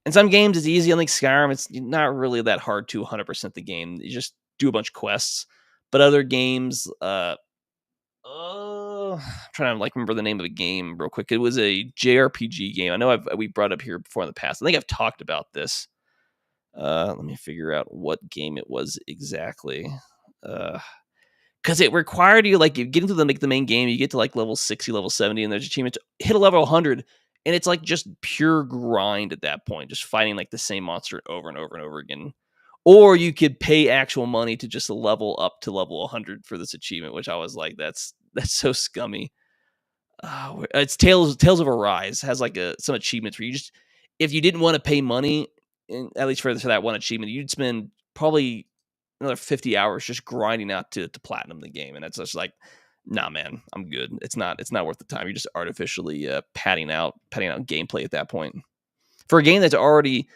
In some games, it's easy. I think Skyrim, it's not really that hard to 100% the game. You just do a bunch of quests. But other games, I'm trying to like remember the name of a game real quick. It was a JRPG game. I know we brought up here before in the past. I think I've talked about this. Let me figure out what game it was exactly. Because it required you, like, you get into the main game, you get to like level 60, level 70, and there's achievements. Hit a level 100, and it's like just pure grind at that point, just fighting like the same monster over and over and over again. Or you could pay actual money to just level up to level 100 for this achievement, which I was like, that's so scummy. It's Tales of Arise has like some achievements where you just, if you didn't want to pay money, at least for that one achievement, you'd spend probably another 50 hours just grinding out to platinum the game, and it's just like, nah, man, I'm good. It's not worth the time. You're just artificially padding out gameplay at that point for a game that's already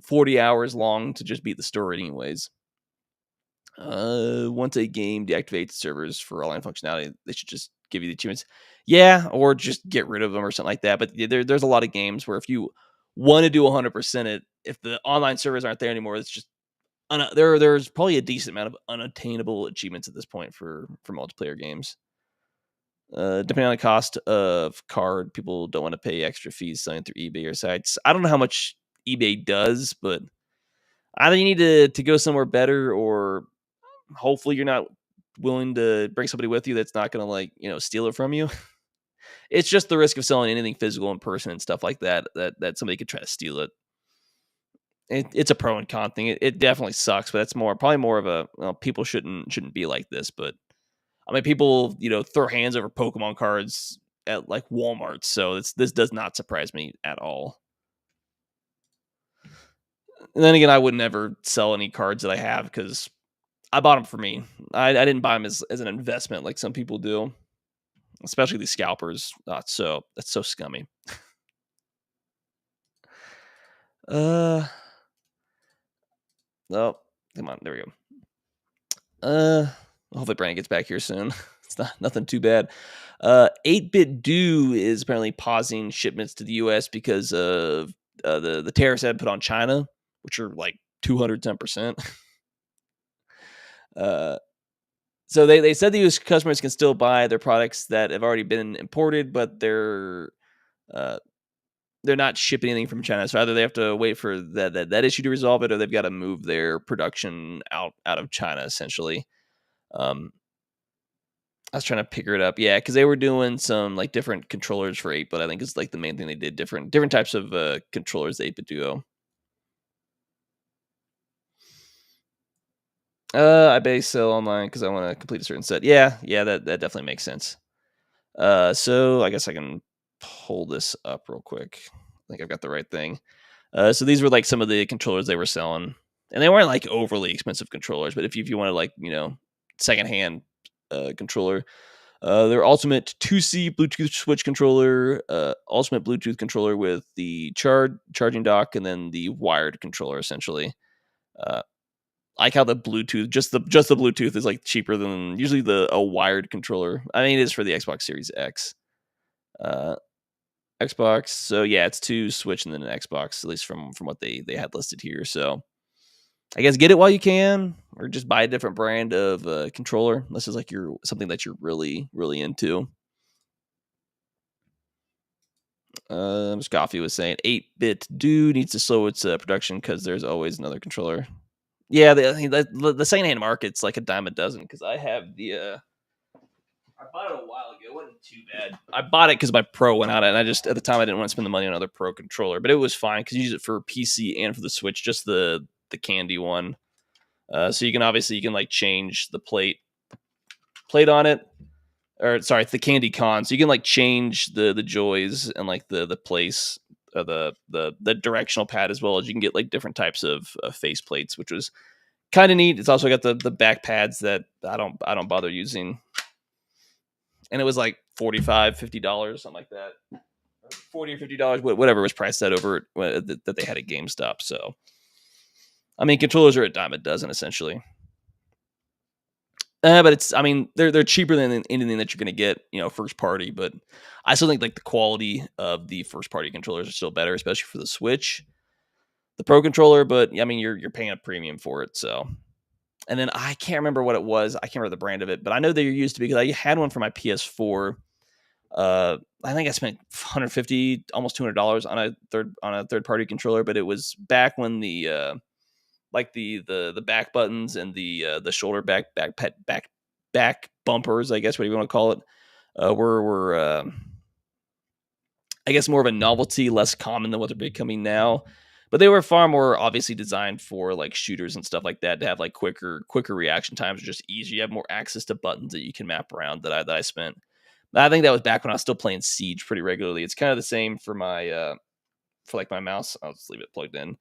40 hours long to just beat the story anyways. Once a game deactivates servers for online functionality, they should just give you the achievements. Yeah, or just get rid of them or something like that. But there's a lot of games where if you want to do 100% it, if the online servers aren't there anymore, it's just there's probably a decent amount of unattainable achievements at this point for multiplayer games. Depending on the cost of card, people don't want to pay extra fees selling through eBay or sites. I don't know how much eBay does, but either you need to go somewhere better, or hopefully you're not willing to bring somebody with you that's not going to steal it from you. It's just the risk of selling anything physical in person and stuff like that that somebody could try to steal it. It's a pro and con thing. It definitely sucks, but that's probably more of a people shouldn't be like this. But I mean, people throw hands over Pokemon cards at like Walmart, so this does not surprise me at all. And then again, I would never sell any cards that I have because I bought them for me. I didn't buy them as an investment like some people do, especially these scalpers. That's so scummy. Oh, come on, there we go. Hopefully Brandon gets back here soon. It's nothing too bad. 8-Bit Do is apparently pausing shipments to the U.S. because of the tariffs that put on China, which are like 210%. So they said the U.S. customers can still buy their products that have already been imported, but they're not shipping anything from China. So either they have to wait for that issue to resolve it, or they've got to move their production out of China, essentially. I was trying to figure it up. Yeah, because they were doing some like different controllers for 8, but I think it's like the main thing they did different types of controllers, the 8-Bit Duo. I base sell online because I want to complete a certain set. Yeah, that definitely makes sense. So I guess I can pull this up real quick. I think I've got the right thing. So these were like some of the controllers they were selling, and they weren't like overly expensive controllers. But if you wanted like secondhand controller, their Ultimate 2C Bluetooth switch controller, Ultimate Bluetooth controller with the charging dock, and then the wired controller essentially. I like how the Bluetooth, just the Bluetooth is like cheaper than usually a wired controller. I mean, it is for the Xbox Series X. Xbox, so yeah, it's 2 Switch and then an Xbox, at least from what they had listed here. So I guess get it while you can, or just buy a different brand of controller. This is like something that you're really, really into. Scoffy was saying 8-Bit Do needs to slow its production because there's always another controller. Yeah, the secondhand market's like a dime a dozen because I have I bought it a while ago. It wasn't too bad. I bought it because my Pro went out, and I just at the time I didn't want to spend the money on another Pro controller, but it was fine because you use it for PC and for the Switch, just the candy one. So you can like change the plate on it, or sorry, it's the candy con. So you can like change the joys and like the place, the directional pad, as well as you can get like different types of face plates, which was kind of neat. It's also got the back pads that I don't bother using, and it was like $45-$50, something like that, $40 or $50, whatever was priced that over that they had at GameStop. So I mean, controllers are a dime a dozen essentially. But they're cheaper than anything that you're going to get, first party. But I still think like the quality of the first party controllers are still better, especially for the Switch, the Pro controller. But I mean, you're paying a premium for it. So, and then I can't remember what it was. I can't remember the brand of it, but I know they used to be, because I had one for my PS4. I think I spent $150, almost $200 on a third party controller. But it was back when the the back buttons and the shoulder back bumpers, I guess, what you want to call it, were I guess more of a novelty, less common than what they're becoming now. But they were far more obviously designed for like shooters and stuff like that, to have like quicker reaction times, are just easier. You have more access to buttons that you can map around. That I spent. I think that was back when I was still playing Siege pretty regularly. It's kind of the same for my for like my mouse. I'll just leave it plugged in.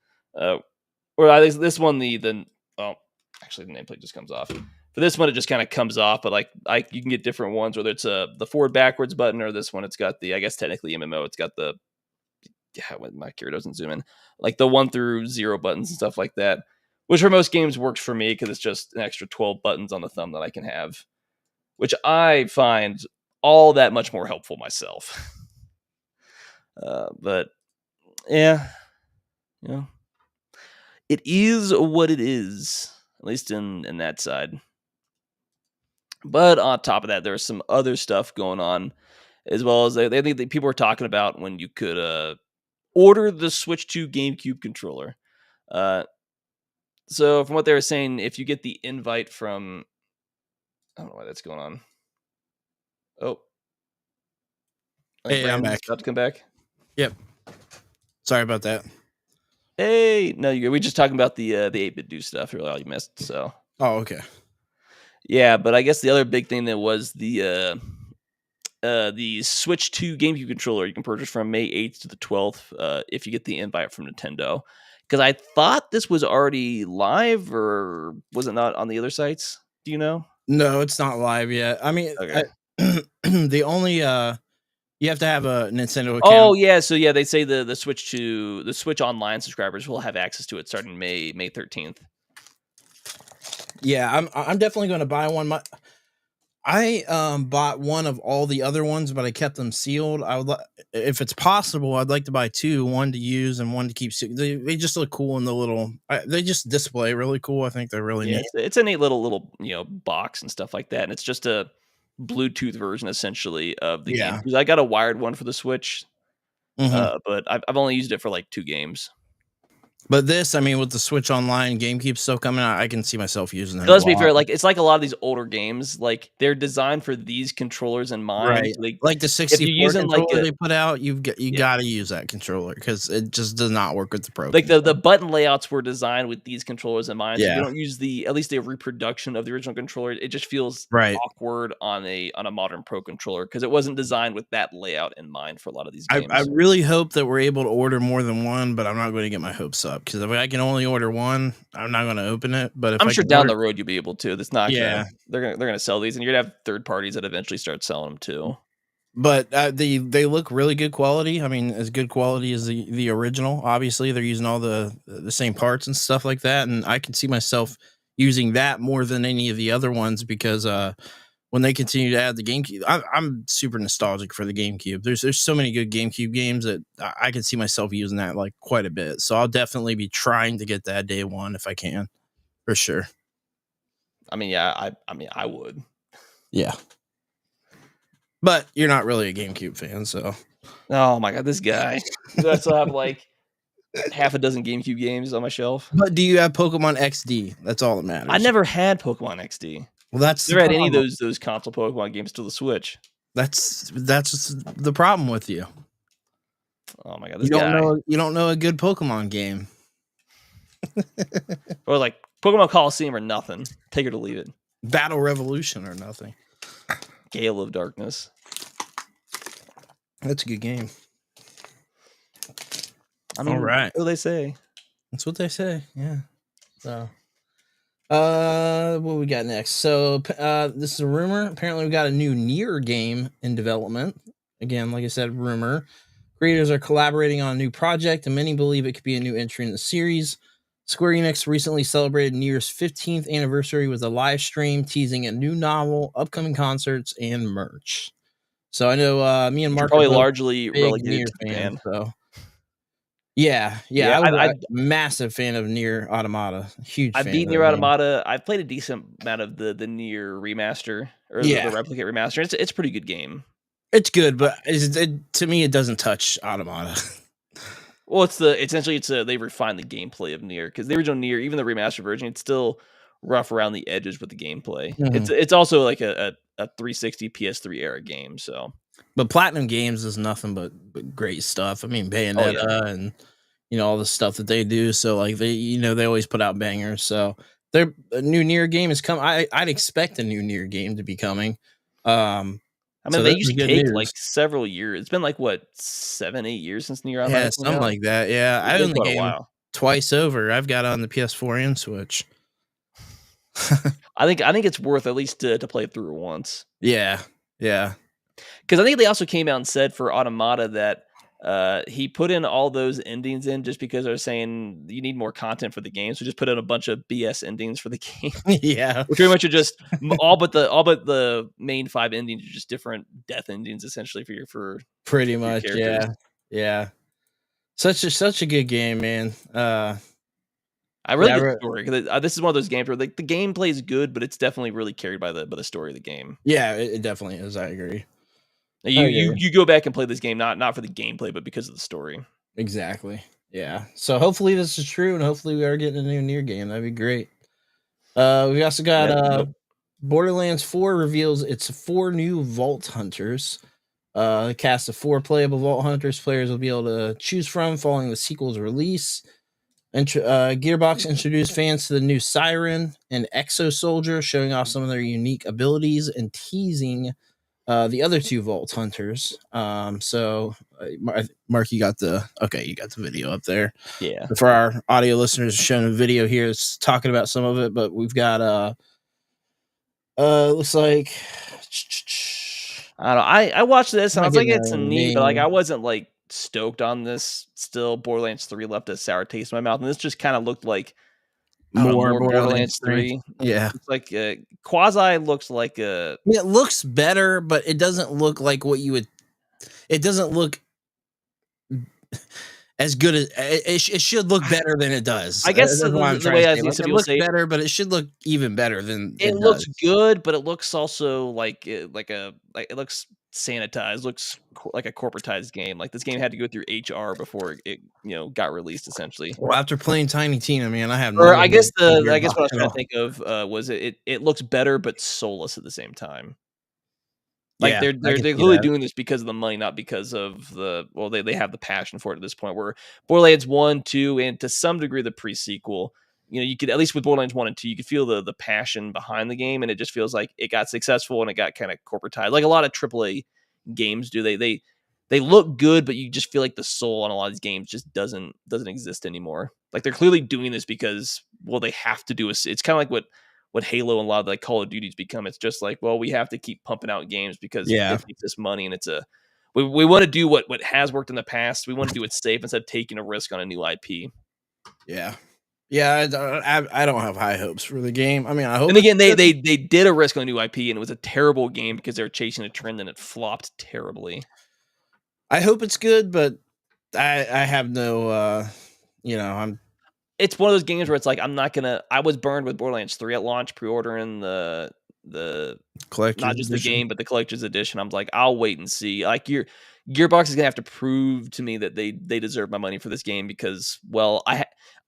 Or this one, actually the nameplate just comes off. For this one, it just kind of comes off, but you can get different ones, whether it's the forward backwards button, or this one, it's got I guess technically MMO, it's got my camera doesn't zoom in, like the 1 through 0 buttons and stuff like that, which for most games works for me because it's just an extra 12 buttons on the thumb that I can have, which I find all that much more helpful myself. But yeah, it is what it is, at least in that side. But on top of that, there's some other stuff going on, as well as they think that people are talking about when you could order the Switch 2 GameCube controller. So from what they were saying, if you get the invite from, I don't know why that's going on. Oh, hey, I'm back. About to come back. Yep. Sorry about that. Hey, no, we're just talking about the 8-Bit Do stuff. Really, all you missed. So. Oh, okay. Yeah, but I guess the other big thing that was the Switch 2 GameCube controller you can purchase from May 8th to the 12th if you get the invite from Nintendo. Because I thought this was already live, or was it not on the other sites? Do you know? No, it's not live yet. I mean, okay. The only you have to have a Nintendo account. Oh yeah, so yeah, they say the Switch Online subscribers will have access to it starting May 13th. Yeah, I'm definitely going to buy one. I bought one of all the other ones, but I kept them sealed. If it's possible, I'd like to buy two, one to use and one to keep. They just look cool in the little. They just display really cool. I think they're really Yeah, neat. it's a neat little box and stuff like that, and it's just a Bluetooth version essentially of the game. Yeah. Because I got a wired one for the Switch, hmm but I've only used it for like 2 games. But this, I mean, with the Switch Online, GameCube still coming out, I can see myself using it a Let's be lot. fair, like it's like a lot of these older games, like they're designed for these controllers in mind. Right. Like Like the if you're 64 using like controller a they put out, you yeah, got to use that controller because it just does not work with the Pro like the controller. button layouts were designed with these controllers in mind. So if you Yeah. don't use at least a reproduction of the original controller, it just feels Right. awkward on a modern Pro controller because it wasn't designed with that layout in mind for a lot of these I games. really hope that we're able to order more than one, but I'm not going to get my hopes up because if I can only order one, I'm not going to open it. But if I'm I sure can down order, the road you'll be able to. That's not gonna yeah. they're gonna sell these, and you're gonna have third parties that eventually start selling them too. But they look really good quality. I mean, as good quality as the original. Obviously, they're using all the same parts and stuff like that, and I can see myself using that more than any of the other ones because when they continue to add the GameCube, I'm super nostalgic for the GameCube. There's so many good GameCube games that I can see myself using that like quite a bit. So I'll definitely be trying to get that day one if I can, for sure. I mean, yeah, I mean, I would. Yeah, but you're not really a GameCube fan, so. Oh my god, this guy. I still have like half a dozen GameCube games on my shelf. But do you have Pokemon XD? That's all that matters. I never had Pokemon XD. Well, that's the Never had any of problem. those console Pokemon games to the Switch. That's the problem with you. Oh my god, You this don't guy. know a good Pokemon game. Or like Pokemon Coliseum or nothing. Take it or leave it. Battle Revolution or nothing. Gale of Darkness. That's a good game. I mean, All right. what do they say? That's what they say. Yeah. So, what we got next? So, this is a rumor. Apparently, we got a new Nier game in development. Again, like I said, rumor. Creators are collaborating on a new project, and many believe it could be a new entry in the series. Square Enix recently celebrated Nier's 15th anniversary with a live stream teasing a new novel, upcoming concerts, and merch. So I know me and You're Mark probably are both largely big relegated Nier to fans. Japan. So yeah, Yeah, I was a massive fan of Nier Automata. Huge I fan beat of Nier that game. Automata. I've played a decent amount of the Nier remaster or the Yeah, replicate remaster. It's a pretty good game. it's good, but to me, it doesn't touch Automata. Well, they refined the gameplay of Nier because the original Nier, even the remastered version, it's still rough around the edges with the gameplay. Mhm. It's also like a 360 PS3 era game. So But Platinum Games is nothing but great stuff. I mean, Bayonetta and all the stuff that they do. So like they always put out bangers. So their new Nier game is coming. I'd expect a new Nier game to be coming. I mean, So they this is usually good take news. like several years. It's been like what 7-8 years since Nier Yeah, Automata came something out. like that. Yeah, I It's own been the quite a game while. twice over. I've got it on the PS4 and Switch. I think it's worth at least to play it through once. Yeah. Because I think they also came out and said for Automata that he put in all those endings in just because they're saying you need more content for the game. So just put in a bunch of BS endings for the game, Yeah. which pretty much are just all but the main 5 endings are just different death endings essentially for Pretty your much. characters. Yeah. Such a good game, man. I really Yeah, get the story because this is one of those games where like the gameplay is good, but it's definitely really carried by the story of the game. yeah, it definitely is. I agree. You go back and play this game not for the gameplay, but because of the story. Exactly. Yeah. So hopefully this is true, and hopefully we are getting a new Nier game. That'd be great. We also got Yep. Borderlands 4 reveals its 4 new Vault Hunters. A cast of 4 playable Vault Hunters players will be able to choose from following the sequel's release. Gearbox introduced fans to the new Siren and Exo Soldier, showing off some of their unique abilities and teasing the other 2 Vault Hunters. So Mark, you got the video up there. Yeah. For our audio listeners, showing a video here, it's talking about some of it, but we've got looks like I don't know. I watched this and I was like, it's a neat, but like name. I wasn't like stoked on this. Still, Borderlands 3 left a sour taste in my mouth, and this just kind of looked like more Borderlands Borderlands 3. 3. Yeah. It's like quasi looks like a. It looks better, but it doesn't look like what you would. It doesn't look as good as it should look better than it does. I guess That's what I'm the trying way to I say. see Like, some it people looks say better, but it should look even better than it it looks does. good, but it looks also like it looks sanitized, looks like a corporatized game. Like this game had to go through HR before it got released essentially. Well, after playing Tiny Tina, man, I have Or no. I guess what I was Gearbox at trying to all. think of was it looks better but soulless at the same time. Like Yeah, they're I they're can they're see clearly that. doing this because of the money, not because of they have the passion for it at this point. Where Borderlands 1, 2, and to some degree the pre-sequel, you could at least with Borderlands 1 and 2, you could feel the passion behind the game, and it just feels like it got successful and it got kind of corporatized. Like a lot of AAA games do. They look good, but you just feel like the soul on a lot of these games just doesn't exist anymore. Like they're clearly doing this because they have to do it. It's kind of like what Halo and a lot of like Call of Duty's become. It's just like, well, we have to keep pumping out games because Yeah. it makes us money, and we want to do what has worked in the past. We want to do it safe instead of taking a risk on a new IP. Yeah. I don't have high hopes for the game. I mean, I hope. And again, they did a risk on a new IP, and it was a terrible game because they were chasing a trend, and it flopped terribly. I hope it's good, but I have no. I'm. It's one of those games where it's like I'm not gonna. I was burned with Borderlands 3 at launch, pre-ordering the Collector's not just edition. the game, but the collector's edition. I'm like, I'll wait and see. Like Gearbox is gonna have to prove to me that they deserve my money for this game because, well,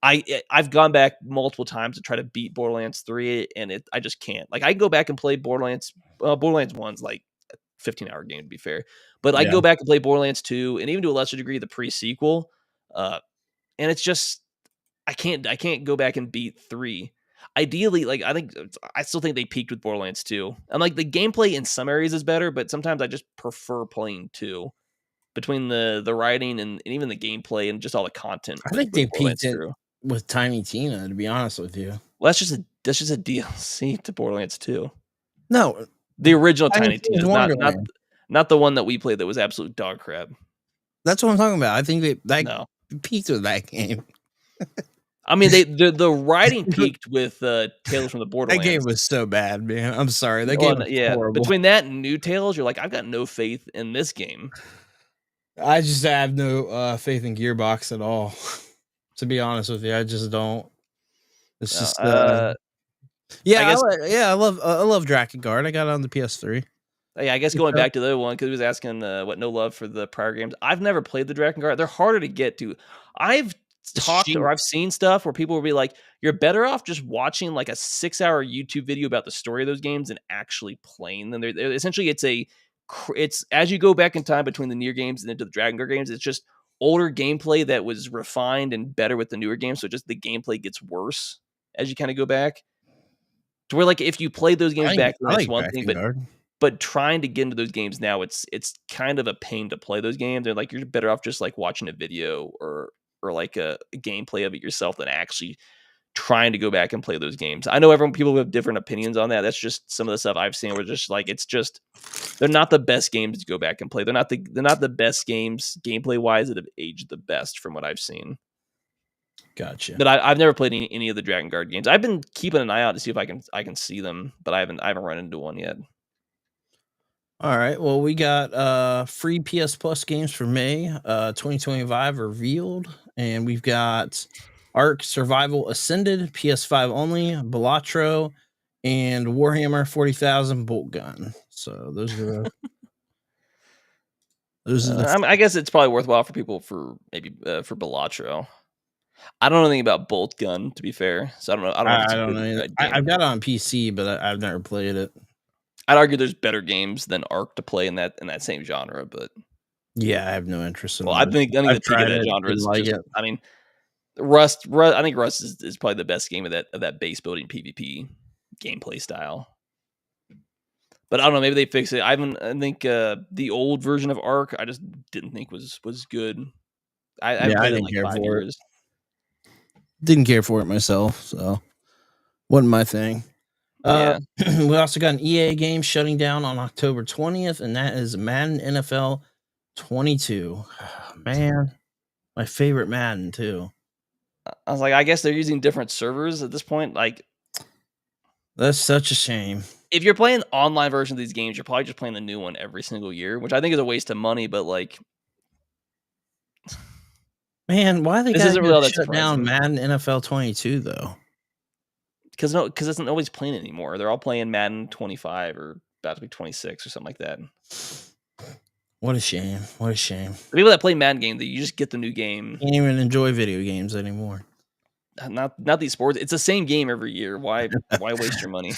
I've gone back multiple times to try to beat Borderlands 3, and I just can't. Like I can go back and play Borderlands 1's like a 15-hour game to be fair, but I can go back and play Borderlands 2, and even to a lesser degree the pre-sequel, and it's just I can't go back and beat 3. Ideally, like I still think they peaked with Borderlands 2. And like the gameplay in some areas is better, but sometimes I just prefer playing 2 between the writing and even the gameplay and just all the content. I think they peaked it with Tiny Tina, to be honest with you. Well, that's just a DLC to Borderlands 2. No, the original Tiny Tina, not the one that we played that was absolute dog crap. That's what I'm talking about. I think they peaked with that game. I mean, the writing peaked with Tales from the Borderlands. That game was so bad, man. I'm sorry. That game was horrible. Between that and New Tales, you're like, I've got no faith in this game. I just have no faith in Gearbox at all. To be honest with you, I just don't. It's just I love Drakengard. I got it on the PS3. Yeah, I guess going back to the other one because he was asking what no love for the prior games. I've never played the Drakengard. They're harder to get to. I've talked or I've seen stuff where people will be like, you're better off just watching like a 6-hour YouTube video about the story of those games and actually playing them. They're essentially it's as you go back in time between the newer games and into the Drakengard games, it's just older gameplay that was refined and better with the newer games. So just the gameplay gets worse as you kind of go back to where like if you played those games back then, it's one thing, but trying to get into those games now, it's kind of a pain to play those games. They're like, you're better off just like watching a video or like a gameplay of it yourself than actually trying to go back and play those games. I know people have different opinions on that. That's just some of the stuff I've seen where just like, they're not the best games to go back and play. They're not the best games gameplay wise that have aged the best from what I've seen. Gotcha. But I've never played any of the Drakengard games. I've been keeping an eye out to see if I can see them, but I haven't run into one yet. All right. Well, we got free PS Plus games for May 2025 revealed, and we've got Ark Survival Ascended, PS5 only, Balatro, and Warhammer 40,000 Bolt Gun. So those are I guess it's probably worthwhile for people for maybe for Balatro. I don't know anything about Bolt Gun, to be fair, so I don't know. I don't know. I've got it on PC, but I've never played it. I'd argue there's better games than Ark to play in that same genre, but yeah, I have no interest in. Well, I think the peak of that genre is just. I mean, Rust. I think Rust is probably the best game of that base building PvP gameplay style. But I don't know. Maybe they fix it. I think the old version of Ark I just didn't think was good. I didn't care for it. Didn't care for it myself, so wasn't my thing. We also got an EA game shutting down on October 20th, and that is Madden NFL 22. Man, my favorite Madden too. I was like, I guess they're using different servers at this point. Like, That's such a shame. if you're playing online version of these games, you're probably just playing the new one every single year, which I think is a waste of money. But like, Man, why they this gotta isn't really all that shut down surprising Madden NFL 22 though? because it's nobody's playing it anymore. They're all playing Madden 25 or about to be 26 or something like that. What a shame. What a shame. The people that play Madden games, you just get the new game. Can't even enjoy video games anymore. Not these sports. It's the same game every year. Why waste your money?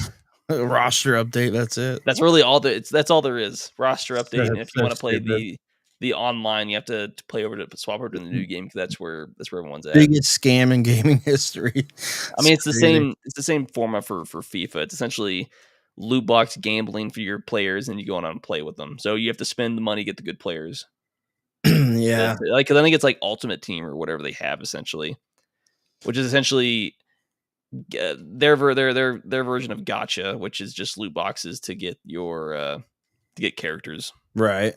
Roster update, that's it. That's really all that's all there is. Roster update. And if you want to That's play stupid. the online, you have to swap over to the new game because that's where everyone's at. Biggest scam in gaming history. I mean, it's the crazy. same format for FIFA. It's essentially loot box gambling for your players, and you go on and play with them. So you have to spend the money to get the good players. Yeah. Like, 'cause I think it's like Ultimate Team or whatever they have essentially, which is essentially their version of Gacha, which is just loot boxes to get your to get characters. Right.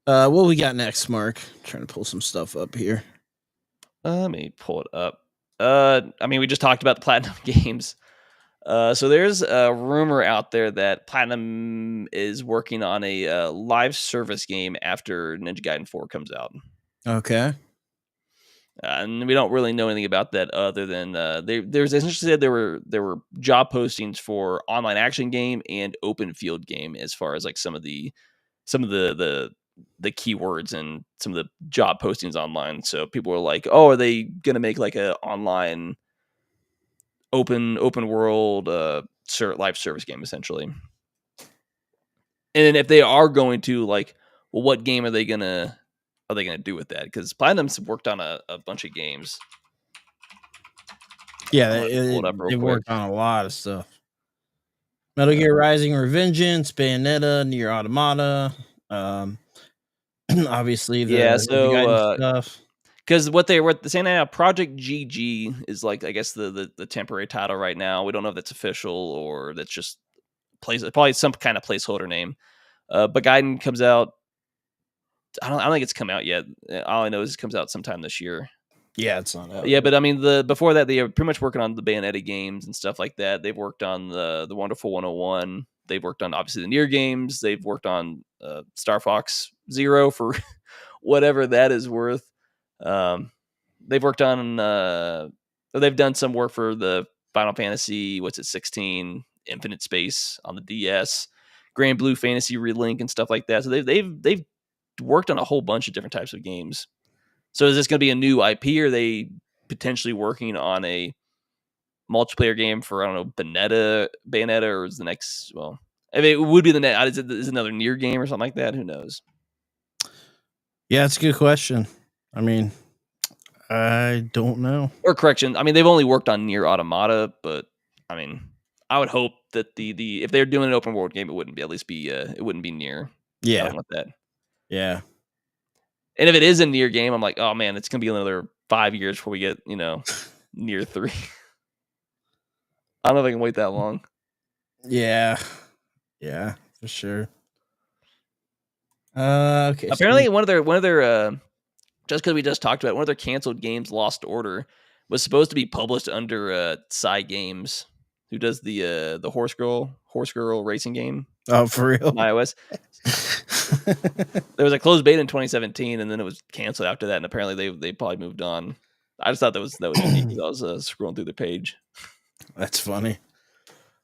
What we got next, Mark? Trying to pull some stuff up here. Let me pull it up. I mean, we just talked about the Platinum games. So there's a rumor out there that Platinum is working on a live service game after Ninja Gaiden 4 comes out. Okay. And we don't really know anything about that other than there's essentially said there were job postings for online action game and open field game as far as like some of the keywords and some of the job postings online. So people were like, "Oh, are they gonna make like a online open world live service game essentially?" And then if they are going to, like, well, what game are they gonna do with that? Because Platinum's worked on a bunch of games. Yeah, I'm gonna pull it up real they quick. worked on a lot of stuff. Metal Gear Rising: Revengeance, Bayonetta, Nier Automata, obviously the Yeah, the Gaiden stuff. because what they were saying now, Project GG is like, I guess the temporary title right now. We don't know if that's official or that's just probably some kind of placeholder name. But Gaiden comes out. I don't think it's come out yet. All I know is it comes out sometime this year. Yeah, it's not out. Yeah, but I mean, before that, they are pretty much working on the Bayonetta games and stuff like that. They've worked on the Wonderful 101. They've worked on obviously the Nier games. They've worked on Star Fox Zero for whatever that is worth. They've worked on. They've done some work for the Final Fantasy. 16 Infinite Space on the DS, Grand Blue Fantasy Relink and stuff like that. So they've worked on a whole bunch of different types of games. So is this going to be a new IP? Or are they potentially working on a multiplayer game for, I don't know, Bayonetta, or is the next? Well, I mean, it would be the next. Is it another Nier game or something like that? Who knows? Yeah, it's a good question. I mean, I don't know. Or correction, I mean, they've only worked on Nier Automata, but I mean, I would hope that the if they're doing an open world game, it wouldn't be Nier. Yeah, I don't want that. yeah. And if it is a Nier game, I'm like, oh man, it's gonna be another 5 years before we get Nier 3. I don't know if I can wait that long. Yeah, for sure. Okay. Apparently, one of their just because we just talked about it, one of their canceled games, Lost Order, was supposed to be published under Psy Games, who does the horse girl racing game. Oh, for real? On iOS. There was a closed beta in 2017, and then it was canceled after that. And apparently, they probably moved on. I just thought that was unique because I was scrolling through the page. That's funny.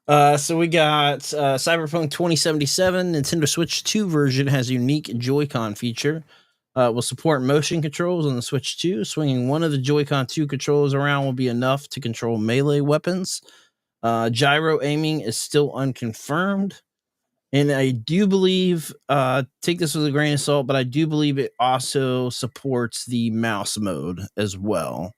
So we got Cyberpunk 2077. Nintendo Switch 2 version has a unique Joy-Con feature. Will support motion controls on the Switch 2. Swinging one of the Joy-Con 2 controllers around will be enough to control melee weapons. Gyro aiming is still unconfirmed. And I do believe, take this with a grain of salt, but I do believe it also supports the mouse mode as well.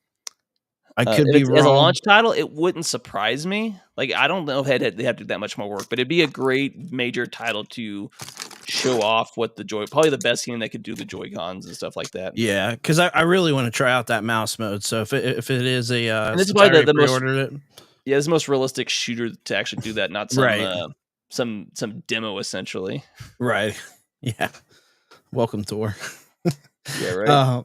I could be wrong. As a launch title, it wouldn't surprise me. Like, I don't know if they have to do that much more work, but it'd be a great major title to show off what probably the best game that could do the Joy-Cons and stuff like that. Yeah, because I really want to try out that mouse mode. So if it is a, and this is probably the most, it. Yeah, it's the most realistic shooter to actually do that, not some right. Some demo essentially. Right. Yeah. Welcome, Thor. Yeah. Right.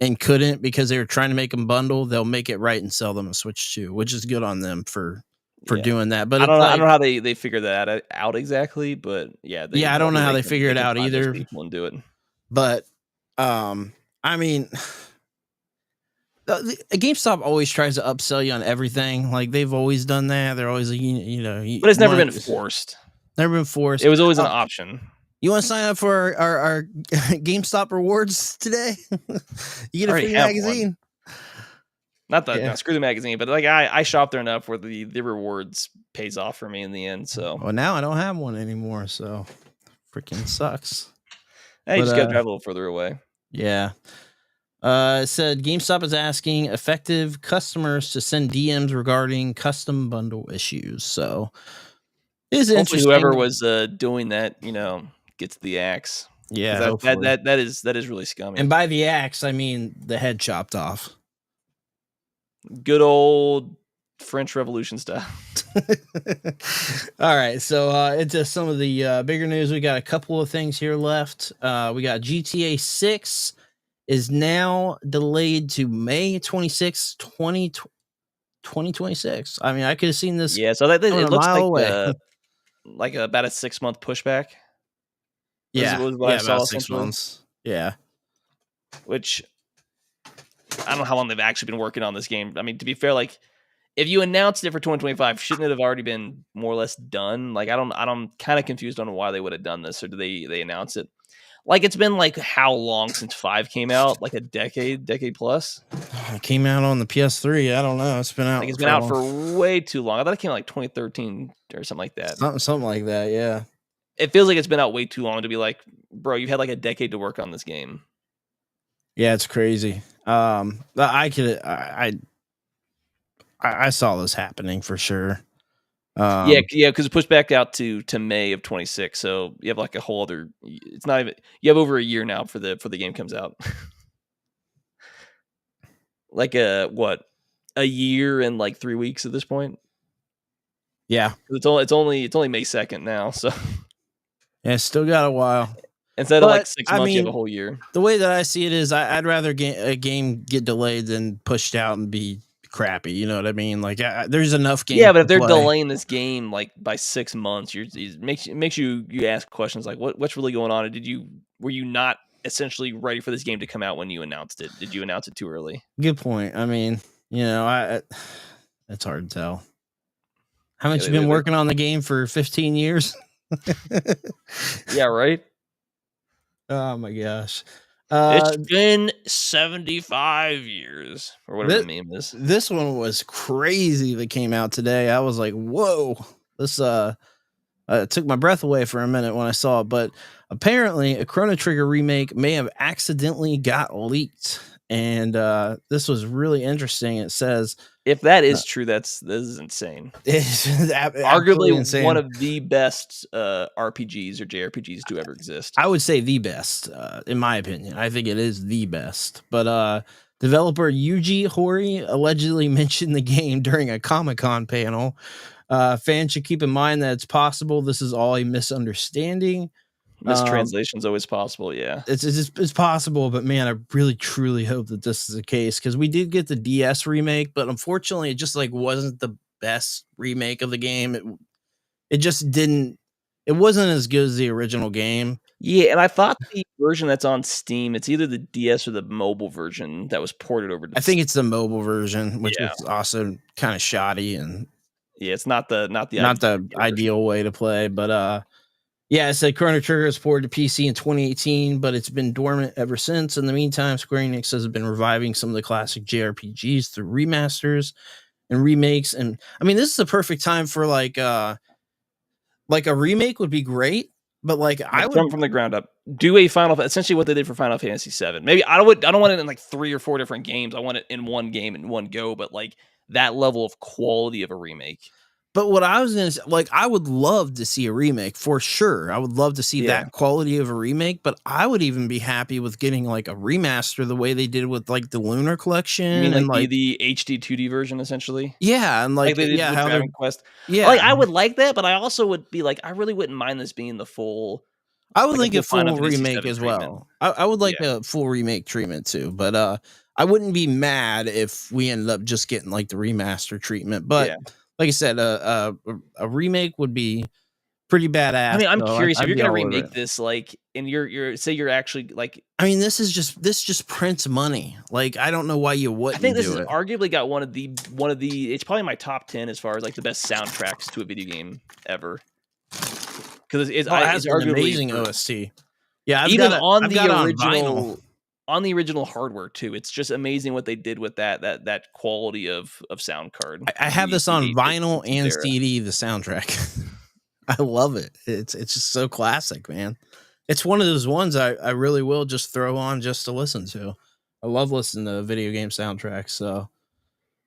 and couldn't because they were trying to make them bundle, they'll make it right and sell them a Switch 2, which is good on them for doing that. But I it's don't know. I like, don't know how they figure that out exactly, but I don't know how they figure they it can out find those either. people and do it. But I mean, GameStop always tries to upsell you on everything. Like they've always done that. They're always like, But it's never been forced. Never been forced. It was always an option. You want to sign up for our GameStop rewards today? You get a free magazine. Not screw the magazine, but like I shop there enough where the rewards pays off for me in the end. So well, now I don't have one anymore, so freaking sucks. You just gotta drive a little further away. Yeah. It said GameStop is asking affected customers to send DMs regarding custom bundle issues. So it's interesting. Whoever was doing that, gets the axe. Yeah, that is really scummy. And by the axe, I mean the head chopped off. Good old French Revolution style. All right, so into some of the bigger news. We got a couple of things here left. We got GTA 6 is now delayed to May 26, 2026. I mean, I could have seen this. Yeah, so it looks like about a 6-month pushback. Yeah, was what I saw, about 6 months. Yeah, which I don't know how long they've actually been working on this game. I mean, to be fair, like if you announced it for 2025, shouldn't it have already been more or less done? Like I'm kind of confused on why they would have done this, or do they announce it? Like it's been like how long since 5 came out? Like a decade plus. It came out on the PS3. I don't know. It's been out. Like it's been out for way too long. I thought it came out like 2013 or something like that. Something like that. Yeah. It feels like it's been out way too long to be like, bro, you've had like a decade to work on this game. Yeah, it's crazy. I saw this happening for sure. Yeah, because it pushed back out to May of 26. So you have like a whole other. It's not even. You have over a year now for the game comes out. Like a year and like 3 weeks at this point. Yeah, it's only May 2nd now. So yeah, still got a while. Instead of like 6 months, you have a whole year. The way that I see it is, I'd rather a game get delayed than pushed out and be crappy. You know what I mean? Like, there's enough games. Yeah, but if they're delaying this game like by 6 months, it makes you ask questions like, what's really going on? And were you not essentially ready for this game to come out when you announced it? Did you announce it too early? Good point. I mean, it's hard to tell. How much you been working on the game for 15 years? Yeah, right. Oh my gosh. It's been 75 years or whatever the meme is. This one was crazy that came out today. I was like, whoa, this took my breath away for a minute when I saw it. But apparently a Chrono Trigger remake may have accidentally got leaked. And this was really interesting. It says, if that is true, this is insane. It's arguably insane. One of the best RPGs or JRPGs to ever exist. I would say the best, in my opinion. I think it is the best. But developer Yuji Horii allegedly mentioned the game during a Comic-Con panel. Fans should keep in mind that it's possible this is all a misunderstanding. Mistranslation's always possible, yeah. It's possible, but man, I really truly hope that this is the case, because we did get the DS remake, but unfortunately, it just like wasn't the best remake of the game. It just didn't. It wasn't as good as the original game. Yeah, and I thought the version that's on Steam, it's either the DS or the mobile version that was ported over to I think it's the mobile version, which is also kind of shoddy, and yeah, it's not the ideal way to play, but yeah, it said Chrono Trigger was ported to PC in 2018, but it's been dormant ever since. In the meantime, Square Enix has been reviving some of the classic JRPGs through remasters and remakes. And I mean, this is the perfect time for like a remake would be great, but like I would from the ground up do a essentially what they did for Final Fantasy VII. Maybe I don't want it in like 3 or 4 different games. I want it in one game in one go, but like that level of quality of a remake. But what I was going to say, like, I would love to see a remake for sure. I would love to see that quality of a remake, but I would even be happy with getting like a remaster the way they did with like the Lunar Collection. You mean like the HD 2D version, essentially? Yeah, and like they did with Dragon Quest. Yeah, like I would like that, but I also would be like, I really wouldn't mind this being the full I would Like like a a full Final full Fantasy remake VII as treatment. well. I would like Yeah. a full remake treatment too, but I wouldn't be mad if we ended up just getting like the remaster treatment. But Yeah. like I said, a remake would be pretty badass. I mean, I'm So curious if I'd you're be gonna all over remake it. this, like, and you're say you're actually like, I mean, this just prints money. Like I don't know why you I think wouldn't this do has it. arguably got one of the. It's probably my top 10 as far as like the best soundtracks to a video game ever. Because it's Oh, it it's has an arguably amazing OST. Yeah, even I've got it on vinyl. on the original hardware too. It's just amazing what they did with that quality of sound card. I have this on The vinyl 8-bit and era. CD. The soundtrack, I love it. It's just so classic, man. It's one of those ones I really will just throw on just to listen to. I love listening to video game soundtracks. So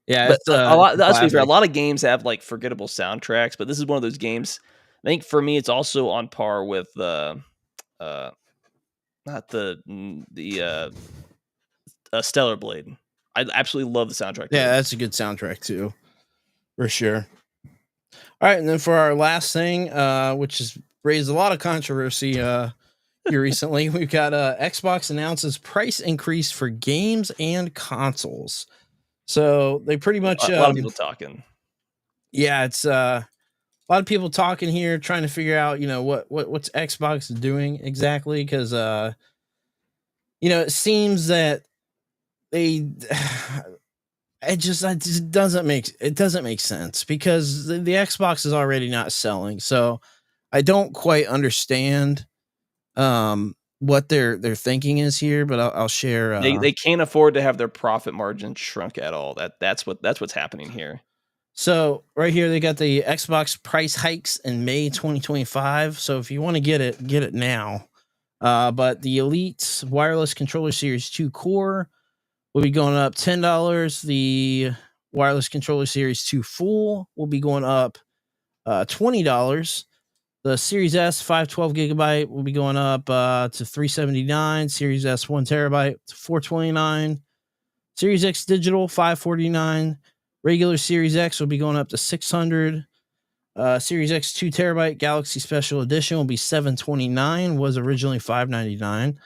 yeah, But it's a lot. it's a Let's be fair. A classic. lot of games have like forgettable soundtracks, but this is one of those games. I think for me, it's also on par with not the Stellar Blade. I absolutely love the soundtrack. Yeah, To it. that's a good soundtrack too, for sure. All right, and then for our last thing, which has raised a lot of controversy here recently, we've got Xbox announces price increase for games and consoles. So they pretty much A lot of people talking. yeah, it's a lot of people talking here, trying to figure out, what's Xbox doing exactly, because it seems that they it just doesn't make sense, because the Xbox is already not selling. So I don't quite understand what their thinking is here, but I'll share. They can't afford to have their profit margin shrunk at all. That's what's happening here. So right here they got the Xbox price hikes in May 2025. So if you want to get it now. But the Elite Wireless Controller Series 2 Core will be going up $10. The Wireless Controller Series 2 Full will be going up $20. The Series S 512 gigabyte will be going up to $379. Series S 1 terabyte to $429. Series X Digital $549. Regular Series X will be going up to $600. Series X 2 terabyte Galaxy Special Edition will be $729. Was originally $599.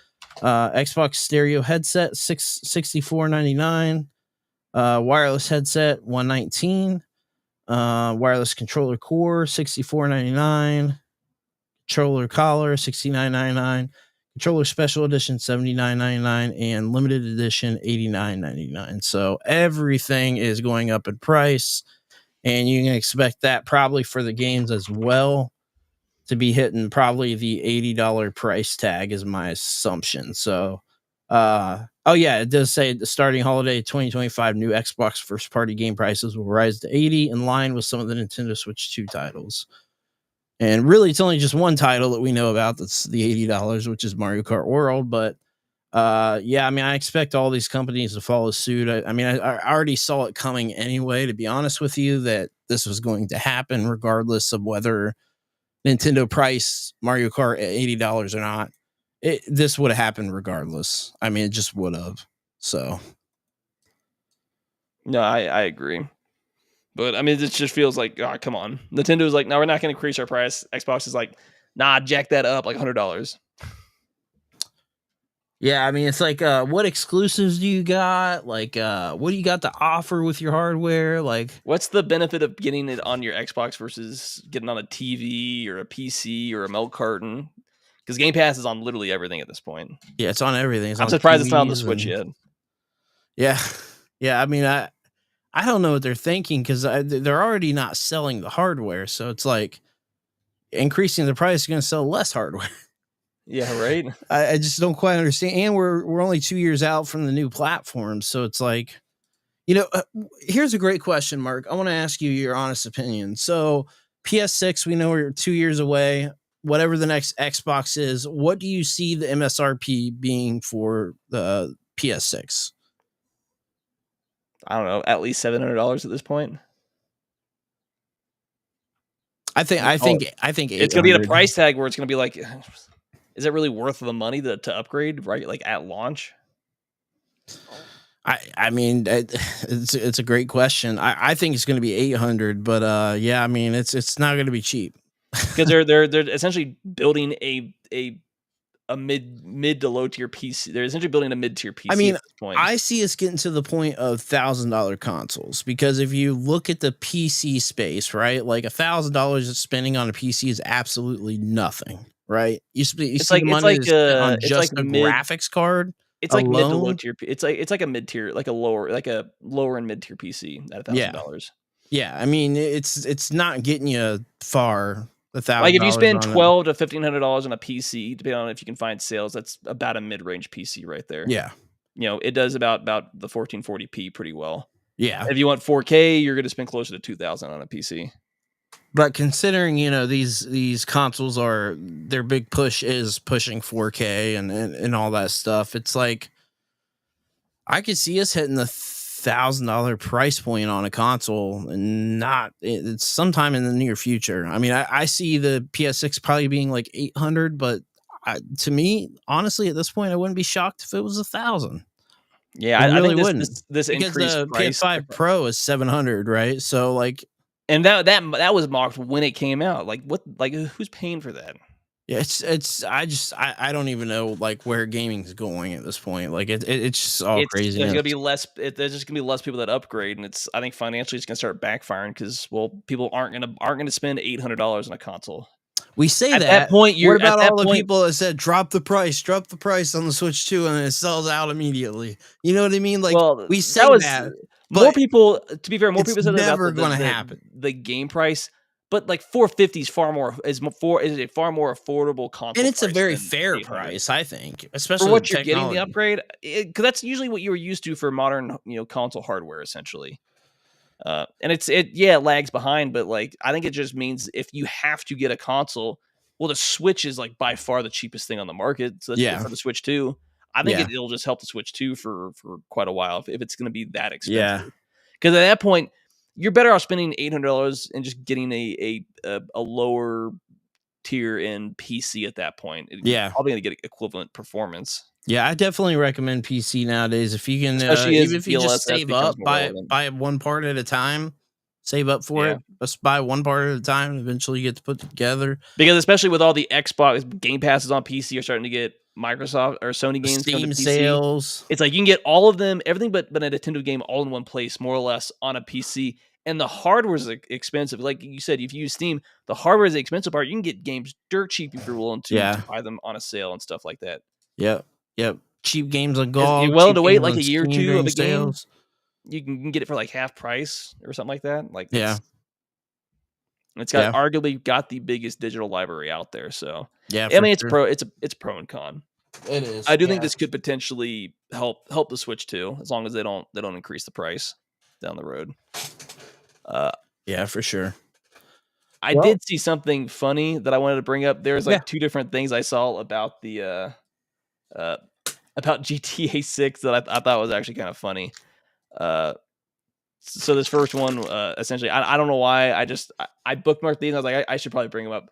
Xbox stereo headset $64.99. Wireless headset $119. Wireless controller core $64.99. Controller collar $69.99. Controller special edition $79.99, and limited edition $89.99. So everything is going up in price, and you can expect that probably for the games as well to be hitting probably the $80 price tag is my assumption. So oh yeah, it does say the starting holiday 2025 new Xbox first party game prices will rise to $80, in line with some of the Nintendo Switch 2 titles. And really, it's only just one title that we know about that's the $80, which is Mario Kart World. But yeah, I mean, I expect all these companies to follow suit. I mean, I already saw it coming anyway, to be honest with you, that this was going to happen regardless of whether Nintendo priced Mario Kart at $80 or not. This would have happened regardless. I mean, it just would have. So No, I agree. But I mean, it just feels like, oh, come on. Nintendo's like, no, we're not going to increase our price. Xbox is like, nah, jack that up like $100. yeah, I mean, it's like, what exclusives do you got? Like, what do you got to offer with your hardware? Like, What's the benefit of getting it on your Xbox versus getting on a TV or a PC or a milk carton? Because Game Pass is on literally everything at this point. yeah, it's on everything. It's I'm on surprised it's not on the TVs Switch yet. Yeah, yeah. I mean, I don't know what they're thinking, because they're already not selling the hardware, so it's like increasing the price is going to sell less hardware. Yeah, right. I just don't quite understand. And we're only 2 years out from the new platform, so it's like, here's a great question, Mark. I want to ask you your honest opinion. So PS6, we know we're 2 years away. Whatever the next Xbox is, what do you see the MSRP being for the PS6? I don't know, at least $700 at this point. I think It's going to be at a 800. price tag where it's going to be like, is it really worth the money to upgrade, right? Like at launch? I mean, it's a great question. I think it's going to be 800, but yeah, I mean, it's not going to be cheap. Because they're essentially building a a mid to low tier PC. They're essentially building a mid tier PC. I mean, at this point. I see us getting to the point of $1,000 consoles because if you look at the PC space, right, like $1,000 of spending on a PC is absolutely nothing, right? You see the money is spent on just a graphics card. It's like mid to low tier. It's like a mid tier, like a lower and mid tier PC at $1,000. Yeah, I mean it's not getting you far. Like if you spend $1,200 to $1,500 on a PC, depending on if you can find sales, that's about a mid-range PC right there. Yeah, it does about the 1440p pretty well. Yeah, if you want 4K, you're going to spend closer to $2,000 on a PC. But considering these consoles their big push is pushing 4K and all that stuff, it's like I could see us hitting the $1,000 price point on a console and it's sometime in the near future. I mean, I see the PS6 probably being like 800, but to me, honestly, at this point, I wouldn't be shocked if it was 1,000. Yeah, I really wouldn't. This because increased the price, PS5 Pro is 700, right? So like, and that was mocked when it came out. Like what? Like who's paying for that? Yeah, I don't even know like where gaming's going at this point. Like it's just all crazy. There's gonna be less. There's just gonna be less people that upgrade, and I think financially it's gonna start backfiring because people aren't gonna spend $800 on a console. We say at that point. What about all the people that said drop the price on the Switch 2 and it sells out immediately? You know what I mean? Like we say that. More people. To be fair, more people said never going to happen. The game price. But like 450 is a far more affordable console, and it's a very fair price, I think, especially for what you're getting the upgrade. Because that's usually what you were used to for modern, console hardware, essentially. And it lags behind, but like I think it just means if you have to get a console, well, the Switch is like by far the cheapest thing on the market. So for the Switch 2, I think it'll just help the Switch 2 for quite a while if it's going to be that expensive. Yeah, because at that point, you're better off spending $800 and just getting a lower tier in PC at that point. Yeah, probably gonna get equivalent performance. Yeah, I definitely recommend PC nowadays. If you can, even if you just save up, buy one part at a time, save up for it. Just buy one part at a time, and eventually you get to put it together. Because especially with all the Xbox Game Passes on PC, are starting to get Microsoft or Sony games, Steam sales. It's like you can get all of them, everything but a Nintendo game, all in one place, more or less, on a PC. And the hardware is expensive. Like you said, if you use Steam, the hardware is the expensive part. You can get games dirt cheap if you're willing to buy them on a sale and stuff like that. Yep. Cheap games on GOG. You're willing to wait like a year or two of a game. You can get it for like half price or something like that. Like it's got arguably got the biggest digital library out there. So I mean, it's pro and con. It is. I do think this could potentially help the Switch too, as long as they don't increase the price down the road. Yeah, for sure. I did see something funny that I wanted to bring up. There's like two different things I saw about the about GTA 6 that I thought was actually kind of funny. So this first one, essentially, I don't know why I bookmarked these. And I was like, I should probably bring them up.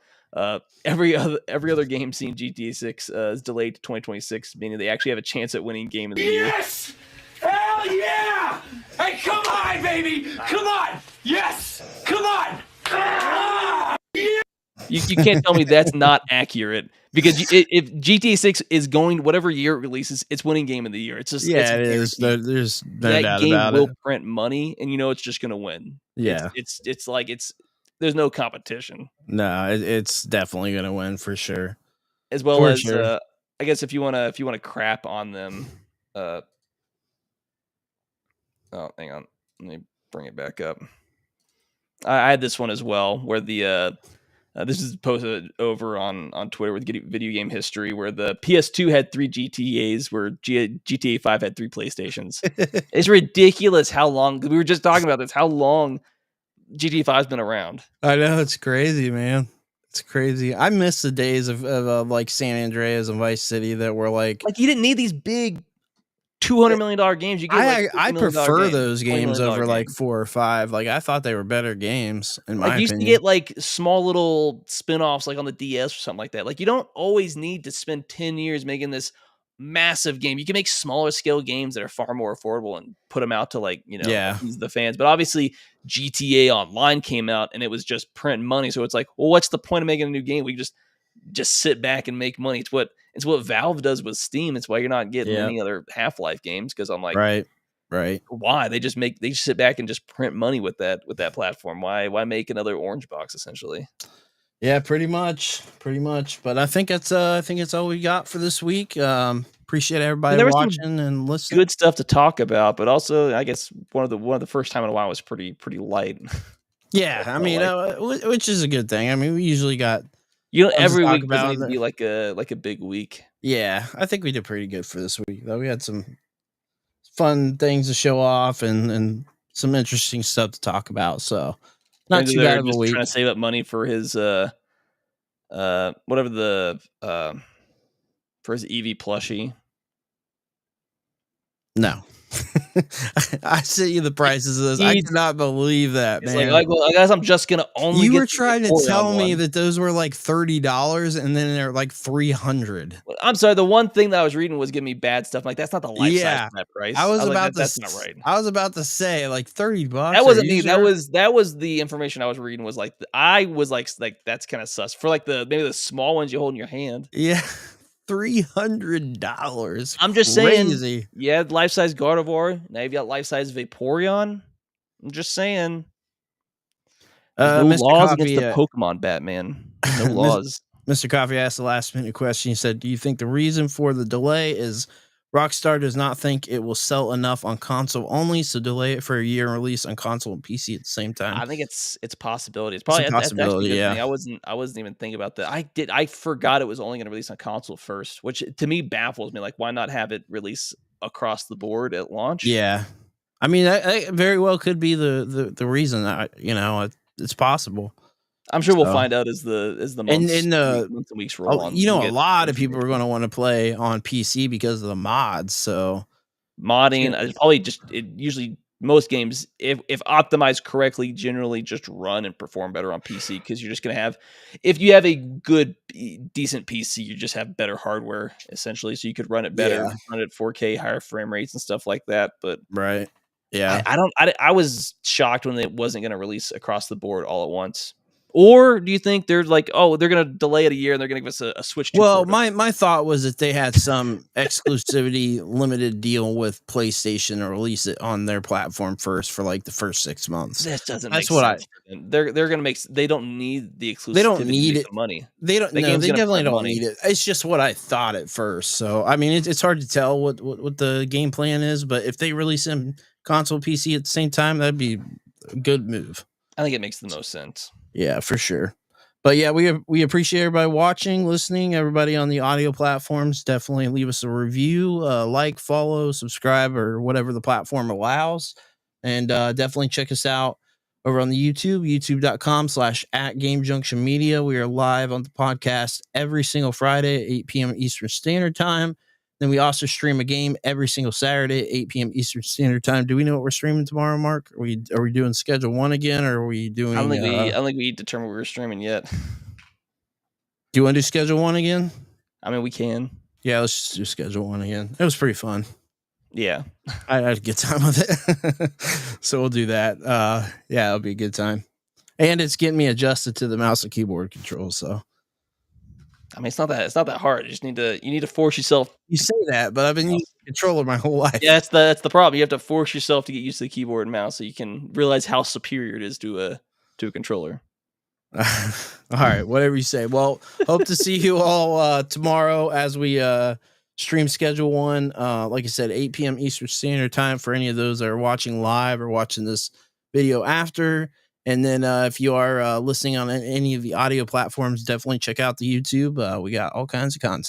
Every other game seen GTA 6 is delayed to 2026, meaning they actually have a chance at winning Game of the Year. Yes! Hell yeah! Hey, come on, baby! Come on! Yes! Come on! Ah! Yeah! You can't tell me that's not accurate, because if GTA 6 is going whatever year it releases, it's winning Game of the Year. It's just it is. There's no doubt game about will it. print money, and it's just going to win. Yeah, it's like there's no competition. No, it's definitely going to win for sure. As well as I guess if you want to crap on them. Oh, hang on. Let me bring it back up. I had this one as well, where the this is posted over on Twitter with video game history, where the PS2 had 3 GTAs, where GTA 5 had 3 PlayStations. It's ridiculous how long. We were just talking about this. How long GTA 5's been around. I know, it's crazy, man. It's crazy. I miss the days of like San Andreas and Vice City that were like you didn't need these big $200 million games. You get I prefer those games over like 4 or 5. Like I thought they were better games in my opinion. You used to get like small little spin-offs like on the DS or something like that. Like you don't always need to spend 10 years making this massive game. You can make smaller scale games that are far more affordable and put them out to the fans. But obviously GTA Online came out and it was just print money. So it's like, well, what's the point of making a new game? We just just sit back and make money. It's what Valve does with Steam. It's why you're not getting any other Half-Life games, because I'm like, right. Why? They just sit back and just print money with that platform. Why make another orange box essentially? Yeah, pretty much. But I think that's all we got for this week. Appreciate everybody watching and listening. Good stuff to talk about, but also I guess one of the first time in a while was pretty light. Yeah, I mean, which is a good thing. I mean, we usually got every week doesn't need to be like a big week. Yeah, I think we did pretty good for this week, though. We had some fun things to show off and some interesting stuff to talk about. So not too bad of a week. Trying to save up money for his whatever the for his Eevee plushie. No. I sent you the prices of those. I cannot believe that, man. Like, well, I guess I'm just gonna only. You were trying to tell me that those were like $30, and then they're like $300. I'm sorry. The one thing that I was reading was giving me bad stuff. Like, that's not the life size price. That's not right. I was about to say like $30. That wasn't me. Sure? That was the information I was reading. Was like I was like that's kind of sus for like maybe the small ones you hold in your hand. Yeah. $300. I'm just saying. Yeah, life size Gardevoir. Now you've got life size Vaporeon. I'm just saying. No laws against the Pokemon Batman. No laws. Mr. Coffee asked the last minute question. He said, "Do you think the reason for the delay is Rockstar does not think it will sell enough on console only, so delay it for a year and release on console and PC at the same time?" I think it's a possibility. It's probably a possibility. Yeah, I wasn't even thinking about that. I forgot it was only going to release on console first, which to me baffles me. Like, why not have it release across the board at launch? Yeah, I mean that very well could be the reason. It's possible. I'm sure we'll find out as the months and weeks roll on. A lot of people are going to want to play on PC because of the mods. So modding, it's probably usually most games, if optimized correctly, generally just run and perform better on PC, because you're just going to have, if you have a good, decent PC, you just have better hardware essentially. So you could run it better, run it at 4K, higher frame rates and stuff like that. But right. Yeah. I was shocked when it wasn't going to release across the board all at once. Or do you think they're like, oh, they're going to delay it a year and they're going to give us a Switch 2? Well, my thought was that they had some exclusivity limited deal with PlayStation to release it on their platform first for like the first 6 months. That doesn't make sense. They're going to make. They don't need the exclusivity. They don't need it. Money. They don't. No, they definitely don't need it. It's just what I thought at first. So I mean, it's hard to tell what the game plan is. But if they release them console PC at the same time, that'd be a good move. I think it makes the most sense. Yeah, for sure. But yeah, we appreciate everybody watching, listening, everybody on the audio platforms. Definitely leave us a review, like, follow, subscribe, or whatever the platform allows. And definitely check us out over on the youtube.com/@GameJunctionMedia. We are live on the podcast every single Friday at 8 p.m. Eastern Standard Time. Then we also stream a game every single Saturday at 8 p.m. Eastern Standard Time. Do we know what we're streaming tomorrow, Mark? Are we doing Schedule 1 again, or are we doing... I don't think we determined we were streaming yet. Do you want to do Schedule 1 again? I mean, we can. Yeah, let's just do Schedule 1 again. It was pretty fun. Yeah. I had a good time with it. So we'll do that. Yeah, it'll be a good time. And it's getting me adjusted to the mouse and keyboard controls, so... I mean, it's not that hard. You need to force yourself. You say that, but I've been using a controller my whole life. Yeah, that's the problem. You have to force yourself to get used to the keyboard and mouse so you can realize how superior it is to a controller. All right, whatever you say. Well, hope to see you all tomorrow as we stream Schedule 1. Like I said, 8 p.m. Eastern Standard Time for any of those that are watching live or watching this video after. And then if you are listening on any of the audio platforms, definitely check out the YouTube. We got all kinds of content.